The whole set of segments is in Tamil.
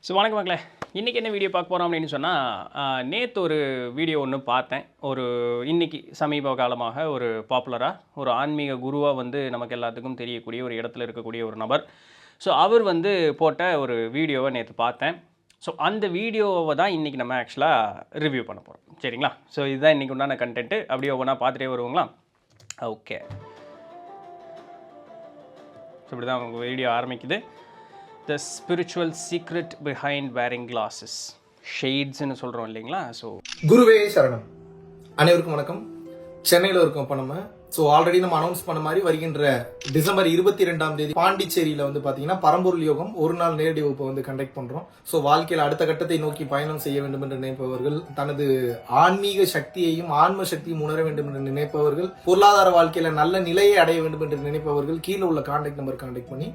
ஸோ வணக்கம் மக்களே, இன்றைக்கி என்ன வீடியோ பார்க்க போகிறோம் அப்படின்னு சொன்னால், நேற்று ஒரு வீடியோ ஒன்று பார்த்தேன். இன்றைக்கி சமீப காலமாக ஒரு பாப்புலராக ஒரு ஆன்மீக குருவாக வந்து நமக்கு எல்லாத்துக்கும் தெரியக்கூடிய ஒரு இடத்துல இருக்கக்கூடிய ஒரு நபர். ஸோ அவர் வந்து போட்ட ஒரு வீடியோவை நேற்று பார்த்தேன். ஸோ அந்த வீடியோவை தான் இன்றைக்கி நம்ம ஆக்சுவலாக ரிவ்யூ பண்ண போகிறோம். சரிங்களா? ஸோ இதுதான் இன்றைக்கி உண்டான கண்டென்ட்டு. அப்படியே ஒவ்வொன்றா பார்த்துட்டே வருவோங்களா? ஓகே. ஸோ இப்படி தான் உங்கள் வீடியோ ஆரம்பிக்குது. The spiritual secret behind wearing glasses. Shades ன்னு சொல்கிறோம் இல்லைங்களா? ஸோ குருவே சரணம். அனைவருக்கும் வணக்கம். சென்னையில் இருக்கோம் இப்போ நம்ம. ஸோ ஆல்ரெடி நம்ம அனௌன்ஸ் பண்ண மாதிரி வருகின்ற டிசம்பர் 22ஆம் தேதி பாண்டிச்சேரியில் வந்து பார்த்தீங்கன்னா பரம்பொருள் யோகம் ஒரு நாள் நேரடி வகுப்பை வந்து கண்டக்ட் பண்ணுறோம். ஸோ வாழ்க்கையில் அடுத்த கட்டத்தை நோக்கி பயணம் செய்ய வேண்டும் என்று நினைப்பவர்கள், தனது ஆன்மீக சக்தியையும் ஆன்ம சக்தியும் உணர வேண்டும் என்று நினைப்பவர்கள், பொருளாதார வாழ்க்கையில் நல்ல நிலையை அடைய வேண்டும் என்று நினைப்பவர்கள் கீழே உள்ள கான்டாக்ட் நம்பர் கான்டாக்ட் பண்ணி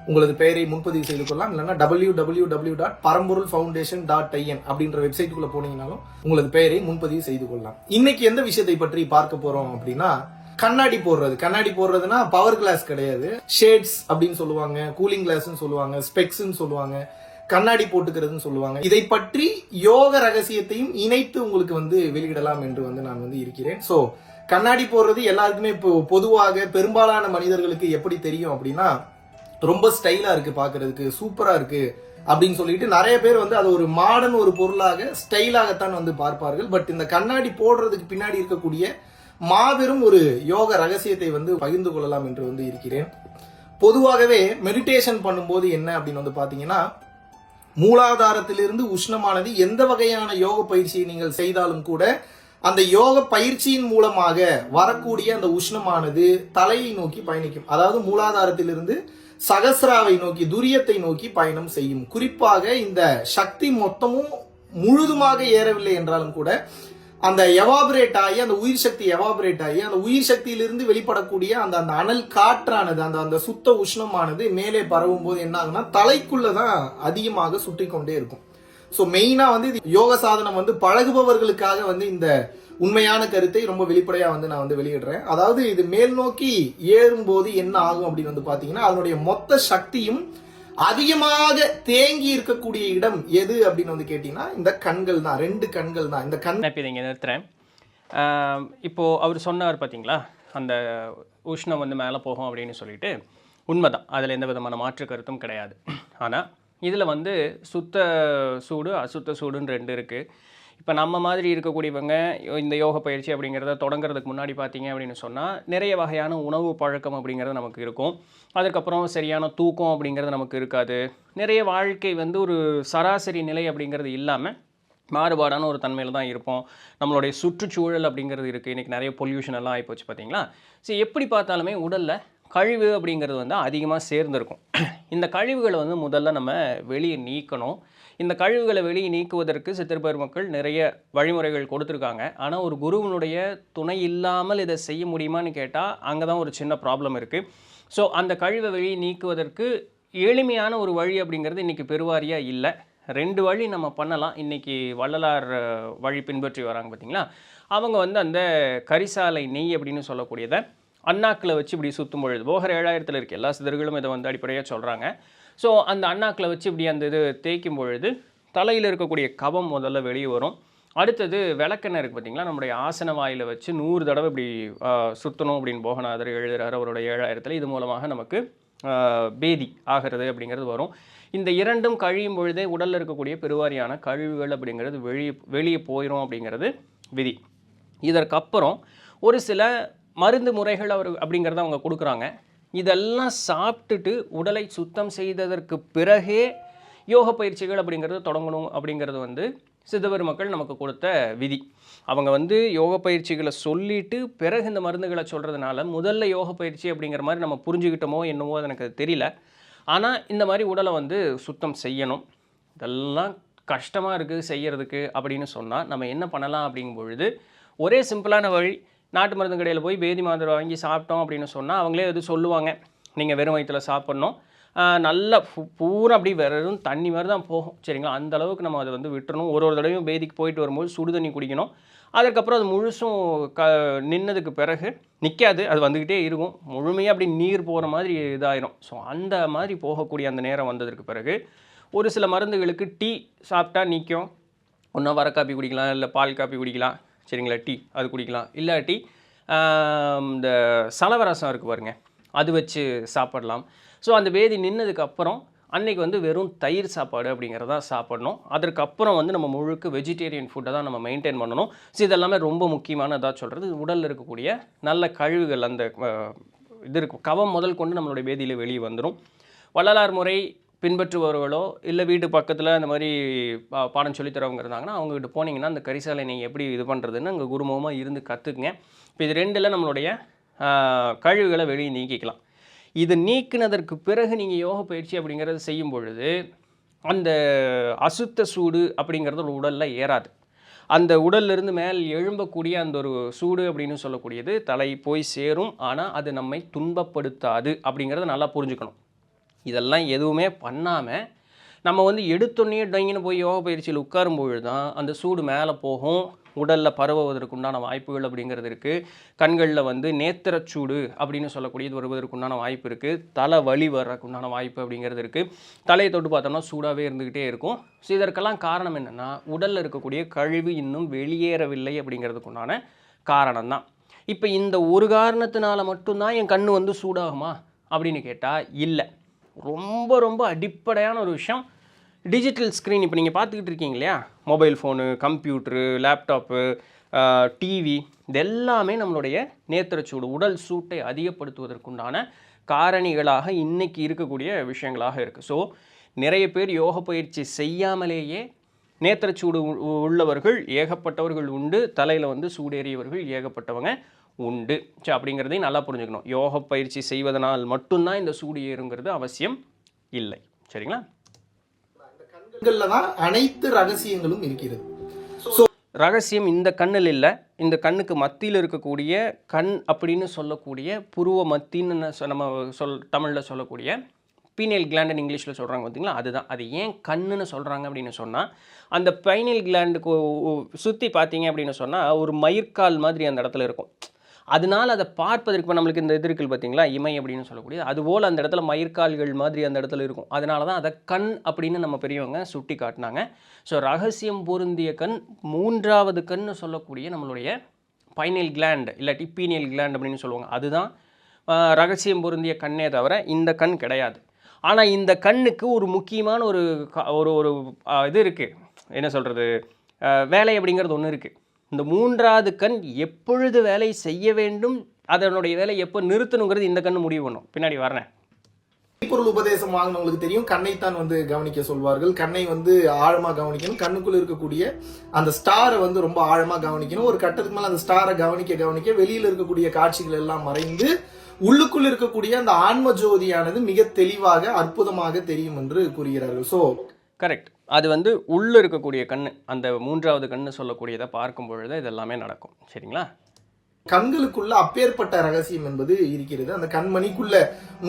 உங்களது பெயரை முன்பதிவு செய்து கொள்ளலாம். இல்லைன்னா www.paramborulfoundation.in அப்படின்ற வெப்சைட்டுக்குள்ள போனீங்கன்னாலும் உங்களது பெயரை முன்பதிவு செய்து கொள்ளலாம். இன்னைக்கு எந்த விஷயத்தை பற்றி பார்க்க போறோம் அப்படின்னா, கண்ணாடி போடுறது. கண்ணாடி போடுறதுன்னா பவர் கிளாஸ் கிடையாது, ஷேட்ஸ் அப்படின்னு சொல்லுவாங்க, கூலிங் கிளாஸ்ன்னு சொல்லுவாங்க, ஸ்பெக்ஸ்ன்னு சொல்லுவாங்க, கண்ணாடி போட்டுக்கிறதுன்னு சொல்லுவாங்க. இதை பற்றி யோக ரகசியத்தையும் இணைத்து உங்களுக்கு வந்து வெளியிடலாம் என்று வந்து நான் வந்து இருக்கிறேன். சோ கண்ணாடி போடுறது எல்லாருக்குமே இப்போ பொதுவாக பெரும்பாலான மனிதர்களுக்கு எப்படி தெரியும் அப்படின்னா, ரொம்ப ஸ்டைலா இருக்கு, பாக்குறதுக்கு சூப்பரா இருக்கு அப்படின்னு சொல்லிட்டு நிறைய பேர் வந்து அது ஒரு மாடர்ன் ஒரு பொருளாக ஸ்டைலாகத்தான் வந்து பார்ப்பார்கள். பட் இந்த கண்ணாடி போடுறதுக்கு பின்னாடி இருக்கக்கூடிய மாபெரும் ஒரு யோக ரகசியத்தை வந்து பகிர்ந்து கொள்ளலாம் என்று வந்து இருக்கிறேன். பொதுவாகவே மெடிடேஷன் பண்ணும்போது என்ன அப்படின்னு வந்து பாத்தீங்கன்னா, மூலாதாரத்திலிருந்து உஷ்ணமானது எந்த வகையான யோக பயிற்சியை நீங்கள் செய்தாலும் கூட அந்த யோக பயிற்சியின் மூலமாக வரக்கூடிய அந்த உஷ்ணமானது தலையை நோக்கி பயணிக்கும். அதாவது மூலாதாரத்திலிருந்து சகசிராவை நோக்கி, துரியத்தை நோக்கி பயணம் செய்யும். குறிப்பாக இந்த சக்தி மொத்தமும் முழுதுமாக ஏறவில்லை என்றாலும் கூட அந்த எவாபரேட் ஆகி, அந்த உயிர் சக்தி எவாபரேட் ஆகி, அந்த உயிர் சக்தியிலிருந்து வெளிப்படக்கூடிய அந்த அந்த அனல் காற்றானது, அந்த அந்த சுத்த உஷ்ணமானது மேலே பரவும் போது என்ன ஆகுனா தலைக்குள்ளதான் அதிகமாக சுற்றி கொண்டே இருக்கும். ஸோ மெயினா வந்து யோக சாதனம் வந்து பழகுபவர்களுக்காக வந்து இந்த உண்மையான கருத்தை ரொம்ப வெளிப்படையா வந்து நான் வந்து வெளியிடுறேன். அதாவது இது மேல் நோக்கி ஏறும் போது என்ன ஆகும் அப்படின்னு வந்து பாத்தீங்கன்னா, அதனுடைய மொத்த சக்தியும் அதிகமாக தேங்கி இருக்கக்கூடிய இடம் எது அப்படின்னு வந்து கேட்டீங்கன்னா, இந்த கண்கள் தான். 2 கண்கள் தான். இந்த கண் இங்கே நிறுத்துறேன். இப்போ அவர் சொன்னார் பார்த்தீங்களா, அந்த உஷ்ணம் வந்து மேலே போகும் அப்படின்னு சொல்லிட்டு. உண்மைதான், அதில் எந்த விதமான மாற்று கருத்தும் கிடையாது. ஆனால் இதில் வந்து சுத்த சூடு அசுத்த சூடுன்னு 2 இருக்குது. இப்போ நம்ம மாதிரி இருக்கக்கூடியவங்க இந்த யோக பயிற்சி அப்படிங்கிறத தொடங்குறதுக்கு முன்னாடி பார்த்தீங்க அப்படின்னு சொன்னால், நிறைய வகையான உணவு பழக்கம் அப்படிங்கிறது நமக்கு இருக்கும். அதுக்கப்புறம் சரியான தூக்கம் அப்படிங்கிறது நமக்கு இருக்காது. நிறைய வாழ்க்கை வந்து ஒரு சராசரி நிலை அப்படிங்கிறது இல்லாமல் மாறுபாடான ஒரு தன்மையில் தான் இருப்போம். நம்மளுடைய சுற்றுச்சூழல் அப்படிங்கிறது இருக்குது. இன்றைக்கி நிறைய பொல்யூஷன் எல்லாம் ஆகிப்போச்சு பார்த்தீங்களா. சரி, எப்படி பார்த்தாலுமே உடலில் கழிவு அப்படிங்கிறது வந்து அதிகமாக சேர்ந்துருக்கும். இந்த கழிவுகளை வந்து முதல்ல நம்ம வெளியே நீக்கணும். இந்த கழிவுகளை வெளியே நீக்குவதற்கு சித்தர் பெருமக்கள் நிறைய வழிமுறைகள் கொடுத்துருக்காங்க. ஆனால் ஒரு குருவினுடைய துணை இல்லாமல் இதை செய்ய முடியுமான்னு கேட்டால் அங்கே தான் ஒரு சின்ன ப்ராப்ளம் இருக்குது. ஸோ அந்த கழிவை வெளியே நீக்குவதற்கு எளிமையான ஒரு வழி அப்படிங்கிறது இன்றைக்கி பெருவாரியாக இல்லை. 2 வழி நம்ம பண்ணலாம். இன்றைக்கி வள்ளலார் வழி பின்பற்றி வராங்க பார்த்தீங்களா, அவங்க வந்து அந்த கரிசாலை நெய் அப்படின்னு சொல்லக்கூடியதை அண்ணாக்கில் வச்சு இப்படி சுற்றும் பொழுது, போகர் 7000 இருக்குது, எல்லா சிதர்களும் இதை வந்து அடிப்படையாக சொல்கிறாங்க. ஸோ அந்த அண்ணாக்கில் வச்சு இப்படி அந்த இது தேய்க்கும் பொழுது தலையில் இருக்கக்கூடிய கபம் முதல்ல வெளியே வரும். அடுத்தது விளக்கெண்ணெய் இருக்குது பார்த்தீங்களா, நம்முடைய ஆசன வாயில் வச்சு 100 தடவை இப்படி சுற்றணும் அப்படின்னு போகநாதர் எழுதுகிறார் அவருடைய 7000. இது மூலமாக நமக்கு பேதி ஆகிறது அப்படிங்கிறது வரும். இந்த 2ம் கழியும் பொழுதே உடலில் இருக்கக்கூடிய பெருவாரியான கழிவுகள் அப்படிங்கிறது வெளியே போயிடும் அப்படிங்கிறது விதி. இதற்கப்புறம் ஒரு சில மருந்து முறைகள் அப்படிங்கிறத அவங்க கொடுக்குறாங்க. இதெல்லாம் சாப்பிட்டுட்டு உடலை சுத்தம் செய்ததற்கு பிறகே யோக பயிற்சிகள் அப்படிங்கிறது தொடங்கணும் அப்படிங்கிறது வந்து சித்தபெருமக்கள் நமக்கு கொடுத்த விதி. அவங்க வந்து யோக பயிற்சிகளை சொல்லிட்டு பிறகு இந்த மருந்துகளை சொல்கிறதுனால முதல்ல யோக பயிற்சி அப்படிங்கிற மாதிரி நம்ம புரிஞ்சுக்கிட்டோமோ என்னவோ அது எனக்கு தெரியல. ஆனால் இந்த மாதிரி உடலை வந்து சுத்தம் செய்யணும். இதெல்லாம் கஷ்டமாக இருக்குது செய்கிறதுக்கு அப்படின்னு சொன்னால் நம்ம என்ன பண்ணலாம் அப்படிங்கும் பொழுது, ஒரே சிம்பிளான வழி, நாட்டு மருந்து கடையில் போய் பேதி மாத்திரை வாங்கி சாப்பிட்டோம் அப்படின்னு சொன்னால் அவங்களே எது சொல்லுவாங்க, நீங்கள் வெறும் வயிற்றில் சாப்பிட்ணும், நல்லா பூரா அப்படி வெறும் தண்ணி மாதிரி தான் போகும். சரிங்களா, அந்த அளவுக்கு நம்ம அதை வந்து விட்டுறணும். ஒரு தடவையும் பேதிக்கு போயிட்டு வரும்போது சுடு தண்ணி குடிக்கணும். அதுக்கப்புறம் அது முழுசும் நின்னதுக்கு பிறகு நிற்காது, அது வந்துக்கிட்டே இருக்கும். முழுமையாக அப்படி நீர் போகிற மாதிரி இதாயிரும். ஸோ அந்த மாதிரி போகக்கூடிய அந்த நேரம் வந்ததற்கு பிறகு ஒரு சில மருந்துகளுக்கு டீ சாப்பிட்டா நிற்கும். ஒன்றா வர காப்பி குடிக்கலாம், இல்லை பால் காப்பி குடிக்கலாம், சரிங்களா, டீ அது குடிக்கலாம். இல்லாட்டி இந்த சலவரசம் இருக்குது பாருங்க, அது வச்சு சாப்பிடலாம். ஸோ அந்த வேதி நின்னதுக்கப்புறம் அன்றைக்கி வந்து வெறும் தயிர் சாப்பாடு அப்படிங்கிறத சாப்பிடணும். அதற்கப்புறம் வந்து நம்ம முழுக்க வெஜிடேரியன் ஃபுட்டை தான் நம்ம மெயின்டைன் பண்ணணும். ஸோ இதெல்லாமே ரொம்ப முக்கியமானதாக சொல்கிறது. உடலில் இருக்கக்கூடிய நல்ல கழிவுகள், அந்த இது இருக்கும் கவம் முதல் கொண்டு நம்மளுடைய வேதியில் வெளியே வந்துடும். வள்ளலார் முறை பின்பற்றுபவர்களோ இல்லை வீட்டு பக்கத்தில் இந்த மாதிரி பாடம் சொல்லித்தரவங்க இருந்தாங்கன்னா அவங்ககிட்ட போனீங்கன்னா அந்த கரிசாலை நீங்கள் எப்படி இது பண்ணுறதுன்னு அங்கே குருமுகமாக இருந்து கற்றுக்குங்க. இப்போ இது ரெண்டில் நம்மளுடைய கழிவுகளை வெளியே நீக்கிக்கலாம். இது நீக்கினதற்கு பிறகு நீங்கள் யோக பயிற்சி அப்படிங்கிறது செய்யும் பொழுது அந்த அசுத்த சூடு அப்படிங்கிறது உடலில் ஏறாது. அந்த உடல்லிருந்து மேல் எழும்பக்கூடிய அந்த ஒரு சூடு அப்படின்னு சொல்லக்கூடியது தலை போய் சேரும். ஆனால் அது நம்மை துன்பப்படுத்தாது அப்படிங்கிறத நல்லா புரிஞ்சுக்கணும். இதெல்லாம் எதுவுமே பண்ணாமல் நம்ம வந்து எடுத்தோன்னே டொங்கின்னு போய் யோகா பயிற்சியில் உட்காரும்பொழுது தான் அந்த சூடு மேலே போகும், உடலில் பரவுவதற்குண்டான வாய்ப்புகள் அப்படிங்கிறது இருக்குது. கண்களில் வந்து நேத்திரச்சூடு அப்படின்னு சொல்லக்கூடியது வருவதற்குண்டான வாய்ப்பு இருக்குது. தலை வலி வர்றதுக்குண்டான வாய்ப்பு அப்படிங்கிறது இருக்குது. தலையை தொட்டு பார்த்தோம்னா சூடாகவே இருந்துக்கிட்டே இருக்கும். ஸோ இதற்கெல்லாம் காரணம் என்னென்னா உடலில் இருக்கக்கூடிய கழிவு இன்னும் வெளியேறவில்லை அப்படிங்கிறதுக்குண்டான காரணம் தான். இப்போ இந்த ஒரு காரணத்தினால மட்டும்தான் என் கண் வந்து சூடாகுமா அப்படின்னு கேட்டால் இல்லை. ரொம்ப ரொம்ப அடிப்படையான ஒரு விஷயம் டிஜிட்டல் ஸ்க்ரீன். இப்போ நீங்கள் பார்த்துக்கிட்டு இருக்கீங்க இல்லையா, mobile phone, computer, laptop, TV, இது எல்லாமே நம்மளுடைய நேத்திரச்சூடு, உடல் சூட்டை அதிகப்படுத்துவதற்குண்டான காரணிகளாக இன்றைக்கி இருக்கக்கூடிய விஷயங்களாக இருக்குது. ஸோ நிறைய பேர் யோக பயிற்சி செய்யாமலேயே நேத்திரச்சூடு உள்ளவர்கள் ஏகப்பட்டவர்கள் உண்டு, தலையில் வந்து சூடேறியவர்கள் ஏகப்பட்டவங்க உண்டு. ஸோ அப்படிங்கிறதையும் நல்லா புரிஞ்சுக்கணும். யோக பயிற்சி செய்வதனால் மட்டும்தான் இந்த சூடு ஏறுங்கிறது அவசியம் இல்லை. சரிங்களா? கண்களில் தான் அனைத்து ரகசியங்களும் இருக்கிறது. ரகசியம் இந்த கண்ணில் இல்லை, இந்த கண்ணுக்கு மத்தியில் இருக்கக்கூடிய கண் அப்படின்னு சொல்லக்கூடிய புருவ மத்தின்னு நம்ம தமிழில் சொல்லக்கூடிய பீனியல் கிளாண்டுன்னு இங்கிலீஷில் சொல்கிறாங்க பார்த்தீங்களா, அதுதான். அது ஏன் கண்ணுன்னு சொல்கிறாங்க அப்படின்னு சொன்னால் அந்த பைனியல் கிளாண்டுக்கு சுற்றி பார்த்தீங்க அப்படின்னு சொன்னால் ஒரு மயிர்கால் மாதிரி அந்த இடத்துல இருக்கும். அதனால் அதை பார்ப்பதற்கு இப்போ நம்மளுக்கு இந்த இது இருக்குது பார்த்தீங்களா, இமை அப்படின்னு சொல்லக்கூடிய, அதுபோல் அந்த இடத்துல மயிர்கால்கள் மாதிரி அந்த இடத்துல இருக்கும். அதனால தான் அதை கண் அப்படின்னு நம்ம பெரியவங்க சுட்டி காட்டினாங்க. ஸோ ரகசியம் பொருந்திய கண், மூன்றாவது கண்ணு சொல்லக்கூடிய நம்மளுடைய பைனியல் கிளாண்ட் இல்லாட்டி பீனியல் கிளாண்ட் அப்படின்னு சொல்லுவாங்க, அதுதான் ரகசியம் பொருந்திய கண்ணே தவிர இந்த கண் கிடையாது. ஆனால் இந்த கண்ணுக்கு ஒரு முக்கியமான ஒரு ஒரு இது இருக்குது, என்ன சொல்கிறது, வேலை அப்படிங்கிறது ஒன்று இருக்குது. இந்த மூன்றாவது கண் எப்பொழுது வேலை செய்ய வேண்டும், அதனுடைய வேலை எப்போ நிறுத்தணுங்கிறது இந்த கண் முடிவு பண்ணும். பின்னாடி வரேன். பொருள் உபதேசம் வாங்கினவங்களுக்கு தெரியும், கண்ணைத்தான் வந்து கவனிக்க சொல்வார்கள். கண்ணை வந்து ஆழமா கவனிக்கணும், கண்ணுக்குள்ள இருக்கக்கூடிய அந்த ஸ்டாரை வந்து ரொம்ப ஆழமா கவனிக்கணும். ஒரு கட்டத்துக்கு மேல அந்த ஸ்டாரை கவனிக்க கவனிக்க வெளியில இருக்கக்கூடிய காட்சிகள் எல்லாம் மறைந்து உள்ளுக்குள் இருக்கக்கூடிய அந்த ஆன்ம ஜோதியானது மிக தெளிவாக அற்புதமாக தெரியும் என்று கூறுகிறார்கள். So correct. அது வந்து உள்ளே இருக்கக்கூடிய கண்ணு, அந்த மூன்றாவது கண்ணு சொல்லக்கூடியதை பார்க்கும் பொழுது இதெல்லாமே நடக்கும். சரிங்களா? கண்களுக்குள்ள அப்பேற்பட்ட ரகசியம் என்பது இருக்கிறது. அந்த கண்மணிக்குள்ள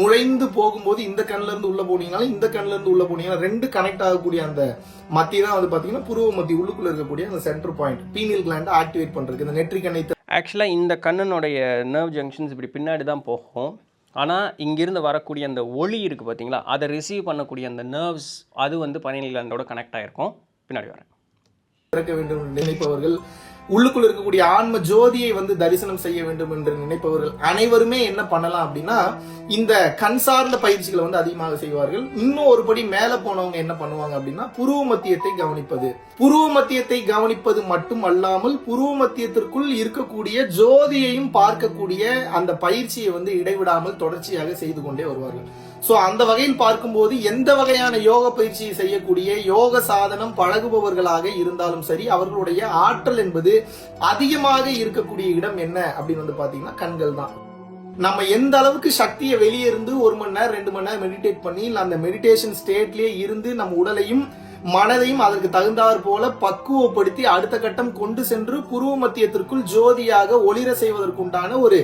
நுழைந்து போகும்போது இந்த கண்ணுல இருந்து உள்ள போனீங்கனாலும் இந்த கண்ணுல இருந்து உள்ள போனீங்கன்னா ரெண்டு கனெக்ட் ஆகக்கூடிய அந்த மத்திய தான் வந்து பாத்தீங்கன்னா புருவ மத்தி உள்ளுக்குள்ள இருக்கக்கூடிய அந்த centre point pineal gland activate பண்றதுக்கு இந்த நெற்றிக் கண்ணை. ஆக்சுவலாக இந்த கண்ணினுடைய நர்வ் ஜங்ஷன்ஸ் இப்படி பின்னாடி தான் போகும். ஆனால் இங்கிருந்து வரக்கூடிய அந்த ஒளி இருக்குது பார்த்தீங்களா, அதை ரிசீவ் பண்ணக்கூடிய அந்த நர்வ்ஸ் அது வந்து பைனியல் கிளாண்டோட கனெக்ட் ஆகிருக்கும். பின்னாடி வரேன். திறக்க வேண்டும் என்று நினைப்பவர்கள், உள்ளுக்குள் இருக்கக்கூடிய ஆன்ம ஜோதியை வந்து தரிசனம் செய்ய வேண்டும் என்று நினைப்பவர்கள் அனைவருமே என்ன பண்ணலாம் அப்படின்னா இந்த கண் சார்ந்த பயிற்சிகளை வந்து அதிகமாக செய்வார்கள். இன்னும் ஒரு படி மேல போனவங்க என்ன பண்ணுவாங்க அப்படின்னா புருவ மத்தியத்தை கவனிப்பது. புருவ மத்தியத்தை கவனிப்பது மட்டும் அல்லாமல் புருவ மத்தியத்திற்குள் இருக்கக்கூடிய ஜோதியையும் பார்க்கக்கூடிய அந்த பயிற்சியை வந்து இடைவிடாமல் தொடர்ச்சியாக செய்து கொண்டே வருவார்கள். சோ அந்த வகையில் பார்க்கும்போது எந்த வகையான யோக பயிற்சியை செய்யக்கூடிய யோக சாதனம் பழகுபவர்களாக இருந்தாலும் சரி, அவர்களுடைய ஆற்றல் என்பது அதிகமாக இருக்கக்கூடிய இடம் என்ன அப்படின்னு வந்து பாத்தீங்கன்னா கண்கள் தான். நம்ம எந்த அளவுக்கு சக்தியை வெளியே இருந்து 1 மணி நேரம் 2 மணி நேரம் மெடிடேட் பண்ணி அந்த மெடிடேஷன் ஸ்டேட்லயே இருந்து நம்ம உடலையும் மனதையும் அதற்கு தகுந்தாற் போல பக்குவப்படுத்தி அடுத்த கட்டம் கொண்டு சென்று புருவ மத்தியத்திற்குள் ஜோதியாக ஒளிர செய்வதற்குண்டான ஒரு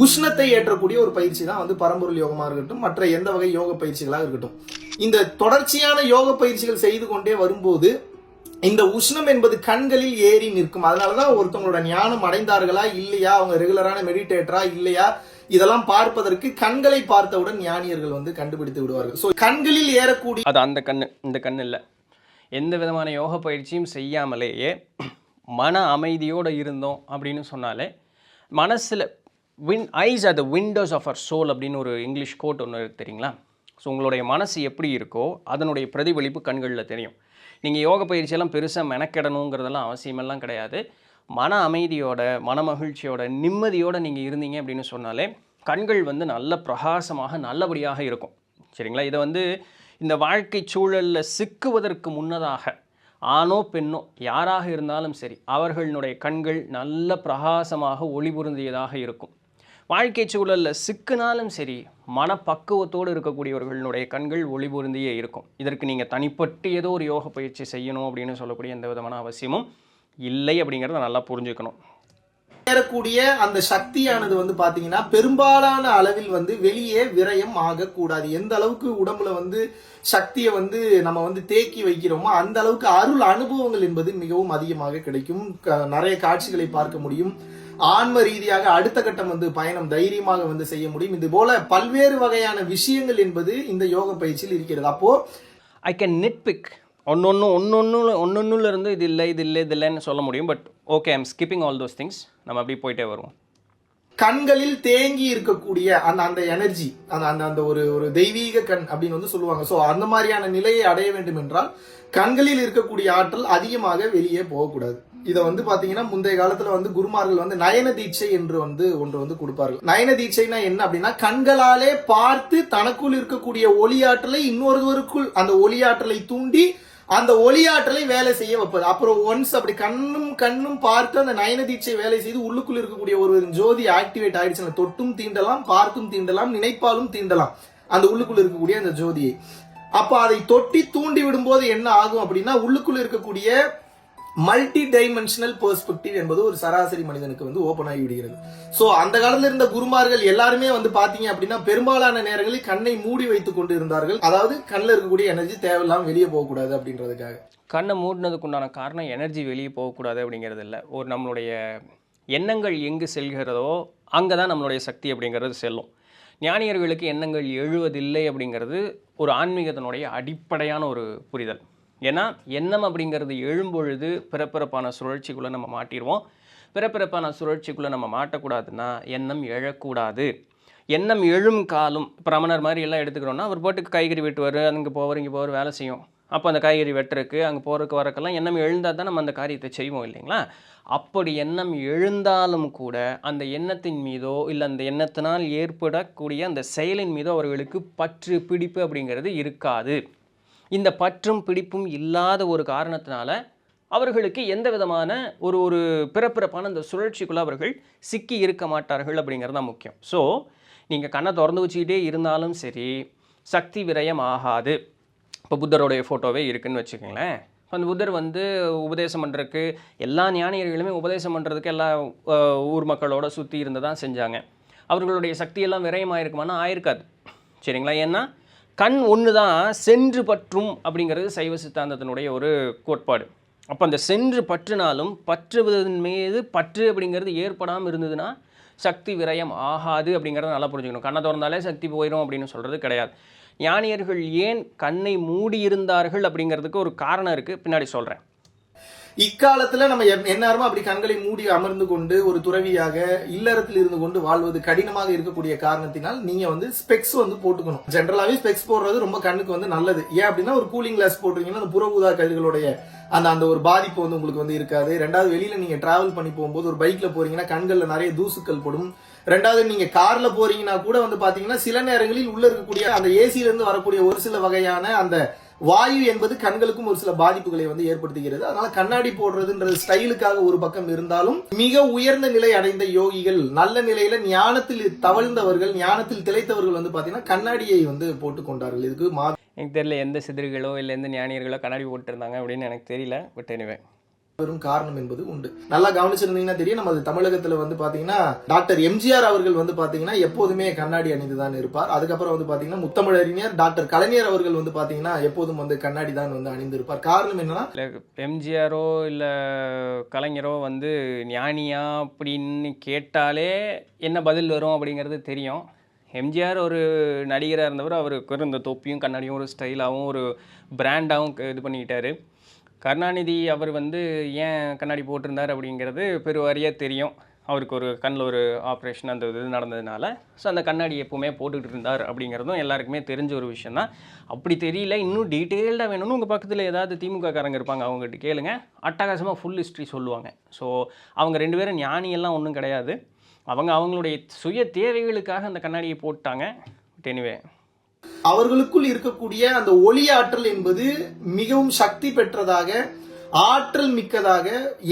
உஷ்ணத்தை ஏற்றக்கூடிய ஒரு பயிற்சி தான் வந்து பரம்பொருள் யோகமா இருக்கட்டும், மற்ற எந்த வகை யோக பயிற்சிகளாக இருக்கட்டும். இந்த தொடர்ச்சியான யோக பயிற்சிகள் செய்து கொண்டே வரும்போது இந்த உஷ்ணம் என்பது கண்களில் ஏறி நிற்கும். அதனாலதான் ஒருத்தவங்களோட ஞானம் அடைந்தார்களா இல்லையா, அவங்க ரெகுலரான மெடிடேட்டரா இல்லையா, இதெல்லாம் பார்ப்பதற்கு கண்களை பார்த்தவுடன் ஞானியர்கள் வந்து கண்டுபிடித்து விடுவார்கள். ஸோ கண்களில் ஏறக்கூடிய அது அந்த கண்ணு, இந்த கண்ணு இல்லை. எந்த விதமான யோக பயிற்சியும் செய்யாமலேயே மன அமைதியோடு இருந்தோம் அப்படின்னு சொன்னாலே மனசில் eyes are the windows of our soul அப்படின்னு ஒரு இங்கிலீஷ் கோட் ஒன்று இருக்குது தெரியுங்களா? ஸோ உங்களுடைய மனசு எப்படி இருக்கோ அதனுடைய பிரதிபலிப்பு கண்களில் தெரியும். நீங்கள் யோக பயிற்சியெல்லாம் பெருசாக மெனக்கெடணுங்கிறதெல்லாம் அவசியமெல்லாம் கிடையாது. மன அமைதியோட, மன மகிழ்ச்சியோட, நிம்மதியோடு நீங்கள் இருந்தீங்க அப்படின்னு சொன்னாலே கண்கள் வந்து நல்ல பிரகாசமாக நல்லபடியாக இருக்கும். சரிங்களா? இதை வந்து இந்த வாழ்க்கை சூழலில் சிக்குவதற்கு முன்னதாக ஆணோ பெண்ணோ யாராக இருந்தாலும் சரி அவர்களுடைய கண்கள் நல்ல பிரகாசமாக ஒளி பொருந்தியதாக இருக்கும். வாழ்க்கை சூழலில் சிக்கினாலும் சரி மனப்பக்குவத்தோடு இருக்கக்கூடியவர்களுடைய கண்கள் ஒளி பொருந்தியே இருக்கும். இதற்கு நீங்கள் தனிப்பட்டு ஏதோ ஒரு யோக பயிற்சி செய்யணும் அப்படின்னு சொல்லக்கூடிய எந்த விதமான அவசியமும் இல்லை அப்படிங்கிறத நல்லா புரிஞ்சுக்கணும். ஏறக்கூடிய அந்த சக்தியானது வந்து பாத்தீங்கன்னா பெரும்பாலான அளவில் வந்து வெளியே விரயம் ஆகக்கூடாது. எந்த அளவுக்கு உடம்புல வந்து சக்தியை வந்து நம்ம வந்து தேக்கி வைக்கிறோமோ அந்த அளவுக்கு அருள் அனுபவங்கள் என்பது மிகவும் அதிகமாக கிடைக்கும். நிறைய காட்சிகளை பார்க்க முடியும். ஆன்ம ரீதியாக அடுத்த கட்டம் வந்து பயணம் தைரியமாக வந்து செய்ய முடியும். இது போல பல்வேறு வகையான விஷயங்கள் என்பது இந்த யோக பயிற்சியில் இருக்கிறது. அப்போ ஐ கேன் நிட்பிக் ஒன்னொன்னுல இருந்து இது இல்லைன்னு சொல்ல முடியும். But okay, I'm skipping all those things. நம்ம அப்படி போயிட்டே வருவோம். கண்களில் தேங்கி இருக்கக்கூடிய அந்த எனர்ஜி, அந்த ஒரு தெய்வீக கண் அப்படின்னு வந்து சொல்லுவாங்க. ஸோ அந்த மாதிரியான நிலையை அடைய வேண்டும் என்றால் கண்களில் இருக்கக்கூடிய ஆற்றல் அதிகமாக வெளியே போகக்கூடாது. இதை வந்து பாத்தீங்கன்னா முந்தைய காலத்துல வந்து குருமார்கள் வந்து நயன தீட்சை என்று வந்து ஒன்று வந்து கொடுப்பார்கள். நயன தீட்சைனா என்ன அப்படின்னா கண்களாலே பார்த்து தனக்குள் இருக்கக்கூடிய ஒளியாற்றலை இன்னொருவருக்குள் அந்த ஒளியாற்றலை தூண்டி அந்த ஒளியாற்றலை வேலை செய்ய வைப்பது. அப்புறம் ஒன்ஸ் அப்படி கண்ணும் பார்த்து அந்த நயன தீட்சை வேலை செய்து உள்ளுக்குள் இருக்கக்கூடிய ஒரு ஜோதி ஆக்டிவேட் ஆயிடுச்சு. தொட்டும் தீண்டலாம், பார்த்தும் தீண்டலாம், நினைப்பாலும் தீண்டலாம் அந்த உள்ளுக்குள் இருக்கக்கூடிய அந்த ஜோதியை. அப்ப அதை தொட்டி தூண்டி விடும்போது என்ன ஆகும் அப்படின்னா உள்ளுக்குள் இருக்கக்கூடிய மல்டி டைமென்ஷனல் பெர்ஸ்பெக்டிவ் என்பது ஒரு சராசரி மனிதனுக்கு வந்து ஓபன் ஆகி விடுகிறது. சோ அந்த காலத்துல இருந்த குருமார்கள் எல்லாருமே வந்து பாத்தீங்க அப்படின்னா பெரும்பாலான நேரங்களில் கண்ணை மூடி வைத்துக் கொண்டு இருந்தார்கள். அதாவது கண்ணில் இருக்கக்கூடிய எனர்ஜி தேவையில்லாம வெளியே போகக்கூடாது அப்படின்றதுக்காக. கண்ணை மூடினதுக்கு உண்டான காரணம் எனர்ஜி வெளியே போகக்கூடாது அப்படிங்கிறது இல்லை. ஒரு நம்மளுடைய எண்ணங்கள் எங்கு செல்கிறதோ அங்கே தான் நம்மளுடைய சக்தி அப்படிங்கிறது செல்லும். ஞானியர்களுக்கு எண்ணங்கள் எழுவதில்லை அப்படிங்கிறது ஒரு ஆன்மீகத்தினுடைய அடிப்படையான ஒரு புரிதல். ஏன்னா எண்ணம் அப்படிங்கிறது எழும்பொழுது பிறப்பிறப்பான சுழற்சிக்குள்ளே நம்ம மாட்டிடுவோம். பிறப்பிறப்பான சுழற்சிக்குள்ளே நம்ம மாட்டக்கூடாதுன்னா எண்ணம் எழக்கூடாது. எண்ணம் எழும் காலம் இப்போ ரமணர் மாதிரி எல்லாம் எடுத்துக்கிறோன்னா அவர் போட்டுக்கு காய்கறி வெட்டுவார், அங்கே போவார், இங்கே போவார், வேலை செய்யும். அப்போ அந்த காய்கறி வெட்டுறதுக்கு அங்கே போகிறதுக்கு வரக்கெல்லாம் எண்ணம் எழுந்தால் தான் நம்ம அந்த காரியத்தை செய்வோம் இல்லைங்களா? அப்படி எண்ணம் எழுந்தாலும் கூட அந்த எண்ணத்தின் மீதோ இல்லை அந்த எண்ணத்தினால் ஏற்படக்கூடிய அந்த செயலின் மீதோ அவர்களுக்கு பற்று பிடிப்பு அப்படிங்கிறது இருக்காது. இந்த பற்றும் பிடிப்பும் இல்லாத ஒரு காரணத்தினால அவர்களுக்கு எந்த விதமான ஒரு பிறப்பிறப்பான அந்த சுழற்சிக்குள்ளே அவர்கள் சிக்கி இருக்க மாட்டார்கள் அப்படிங்கிறது தான் முக்கியம். ஸோ நீங்கள் கண்ணை திறந்து வச்சுக்கிட்டே இருந்தாலும் சரி சக்தி விரயம் ஆகாது. இப்போ புத்தருடைய ஃபோட்டோவே இருக்குதுன்னு வச்சுக்கோங்களேன். அந்த புத்தர் வந்து உபதேசம் பண்ணுறதுக்கு எல்லா ஞானியர்களுமே உபதேசம் பண்ணுறதுக்கு எல்லா ஊர் மக்களோட சுற்றி இருந்து தான் செஞ்சாங்க. அவர்களுடைய சக்தியெல்லாம் விரயமாயிருக்குமானா ஆயிருக்காது. சரிங்களா? ஏன்னா கண் ஒன்று தான் சென்று பற்றும் அப்படிங்கிறது சைவ சித்தாந்தத்தினுடைய ஒரு கோட்பாடு. அப்போ அந்த சென்று பற்றினாலும் பற்றுவதன் மீது பற்று அப்படிங்கிறது ஏற்படாமல் இருந்ததுன்னா சக்தி விரயம் ஆகாது அப்படிங்கிறத நல்லா புரிஞ்சுக்கணும். கண்ணை திறந்தாலே சக்தி போயிடும் அப்படின்னு சொல்கிறது கிடையாது. ஞானியர்கள் ஏன் கண்ணை மூடி இருந்தார்கள் அப்படிங்கிறதுக்கு ஒரு காரணம் இருக்குது, பின்னாடி சொல்கிறேன். இக்காலத்துல நம்ம எந்நேரமும் அப்படி கண்களை மூடி அமர்ந்து கொண்டு ஒரு துறவியாக இல்லறத்தில் இருந்து கொண்டு வாழ்வது கடினமாக இருக்கக்கூடிய காரணத்தினால் நீங்க வந்து ஸ்பெக்ஸ் வந்து போட்டுக்கணும். ஜென்ரலாவே ஸ்பெக்ஸ் போடுறது ரொம்ப கண்ணுக்கு வந்து நல்லது. ஏன் அப்படின்னா ஒரு கூலிங் கிளாஸ் போடுறீங்கன்னா அந்த புற ஊதா கதிர்களுடைய அந்த ஒரு பாதிப்பு வந்து உங்களுக்கு வந்து இருக்காது. ரெண்டாவது வெளியில நீங்க டிராவல் பண்ணி போகும்போது ஒரு பைக்ல போறீங்கன்னா கண்கள்ல நிறைய தூசுக்கள் படும். ரெண்டாவது நீங்க கார்ல போறீங்கன்னா கூட வந்து பாத்தீங்கன்னா சில நேரங்களில் உள்ள இருக்கக்கூடிய அந்த ஏசில இருந்து வரக்கூடிய ஒரு சில வகையான அந்த வாயு என்பது கண்களுக்கும் ஒரு சில பாதிப்புகளை வந்து ஏற்படுத்துகிறது. அதனால கண்ணாடி போடுறதுன்றது ஸ்டைலுக்காக ஒரு பக்கம் இருந்தாலும் மிக உயர்ந்த நிலை அடைந்த யோகிகள், நல்ல நிலையில ஞானத்தில் தவழ்ந்தவர்கள், ஞானத்தில் திளைத்தவர்கள் வந்து பாத்தீங்கன்னா கண்ணாடியை வந்து போட்டு கொண்டார்கள். இதுக்கு எனக்கு தெரியல எந்த சிதறுகளோ இல்லை எந்த ஞானியர்களோ கண்ணாடி போட்டு இருந்தாங்க அப்படின்னு எனக்கு தெரியல. பட் எனிவே பெரும் காரணம் என்பது உண்டு. நல்லா கவனிச்சிருந்தீங்கன்னா தெரியும், நமது தமிழகத்துல வந்து பாத்தீங்கன்னா டாக்டர் எம்ஜிஆர் அவர்கள் வந்து பாத்தீங்கன்னா எப்போதுமே கண்ணாடி அணிந்துதான் இருப்பார். அதுக்கப்புறம் வந்து பாத்தீங்கன்னா முத்தமிழறிஞர் டாக்டர் கலைஞர் அவர்கள் வந்து பாத்தீங்கன்னா எப்போதும் வந்து கண்ணாடி தான் வந்து அணிந்திருப்பார். காரணம் என்னன்னா, எம்ஜிஆரோ இல்லை கலைஞரோ வந்து ஞானியா அப்படின்னு கேட்டாலே என்ன பதில் வரும் அப்படிங்கிறது தெரியும். எம்ஜிஆர் ஒரு நடிகராக இருந்தவர், அவருக்கு இந்த தொப்பியும் கண்ணாடியும் ஒரு ஸ்டைலாகவும் ஒரு பிராண்டாகவும் இது பண்ணிக்கிட்டாரு. கருணாநிதி அவர் வந்து ஏன் கண்ணாடி போட்டிருந்தார் அப்படிங்கிறது பெருவாரியாக தெரியும். அவருக்கு ஒரு கண்ணில் ஒரு ஆப்ரேஷன் அந்த இது நடந்ததுனால ஸோ அந்த கண்ணாடி எப்போவுமே போட்டுக்கிட்டு இருந்தார் அப்படிங்கிறதும் எல்லாருக்குமே தெரிஞ்ச ஒரு விஷயம் தான். அப்படி தெரியல, இன்னும் டீட்டெயில்டாக வேணும்னு உங்கள் பக்கத்தில் ஏதாவது திமுக காரங்க இருப்பாங்க, அவங்ககிட்ட கேளுங்க, அட்டகாசமாக ஃபுல் ஹிஸ்ட்ரி சொல்லுவாங்க. ஸோ அவங்க 2 பேரும் ஞானியெல்லாம் ஒன்றும் கிடையாது. அவங்களுடைய சுய தேவைகளுக்காக அந்த கண்ணாடியை போட்டாங்க. எனிவே, அவர்களுக்குள் இருக்கக்கூடிய அந்த ஒளி ஆற்றல் என்பது மிகவும் சக்தி பெற்றதாக, ஆற்றல் மிக்கதாக,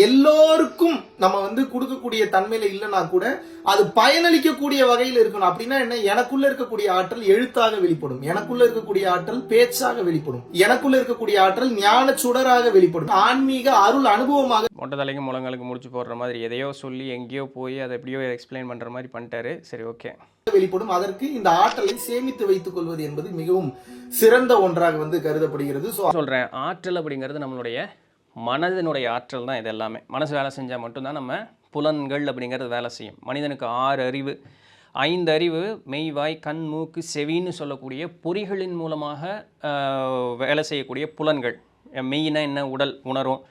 எல்லோருக்கும் நம்ம வந்து கொடுக்கக்கூடிய தன்மையில இல்லைன்னா கூட அது பயனளிக்கக்கூடிய வகையில் இருக்கணும். அப்படின்னா என்ன, எனக்குள்ள இருக்கக்கூடிய ஆற்றல் எழுத்தாக வெளிப்படும், எனக்குள்ள இருக்கக்கூடிய ஆற்றல் பேச்சாக வெளிப்படும், எனக்குள்ள இருக்கக்கூடிய ஆற்றல் ஞான சுடராக வெளிப்படும், ஆன்மீக அருள் அனுபவமாக. மொட்டை தலைக்கு முழங்களுக்கு முடிச்சு போடுற மாதிரி எதையோ சொல்லி எங்கேயோ போய் அதை எப்படியோ எக்ஸ்பிளைன் பண்ணுற மாதிரி பண்ணிட்டாரு. சரி, ஓகே, வெளிப்படும். அதற்கு இந்த ஆற்றலை சேமித்து வைத்துக் கொள்வது என்பது மிகவும் சிறந்த ஒன்றாக வந்து கருதப்படுகிறது. சொல்றேன், ஆற்றல் அப்படிங்கிறது நம்மளுடைய மனதினுடைய ஆற்றல் தான். இது எல்லாமே மனசு வேலை செஞ்சால் மட்டும்தான் நம்ம புலன்கள் அப்படிங்கிறது வேலை செய்யும். மனிதனுக்கு 6 அறிவு, 5 அறிவு மெய், வாய், கண், மூக்கு, செவின்னு சொல்லக்கூடிய பொறிகளின் மூலமாக வேலை செய்யக்கூடிய புலன்கள். மெய்னா என்ன, உடல் உணரும்.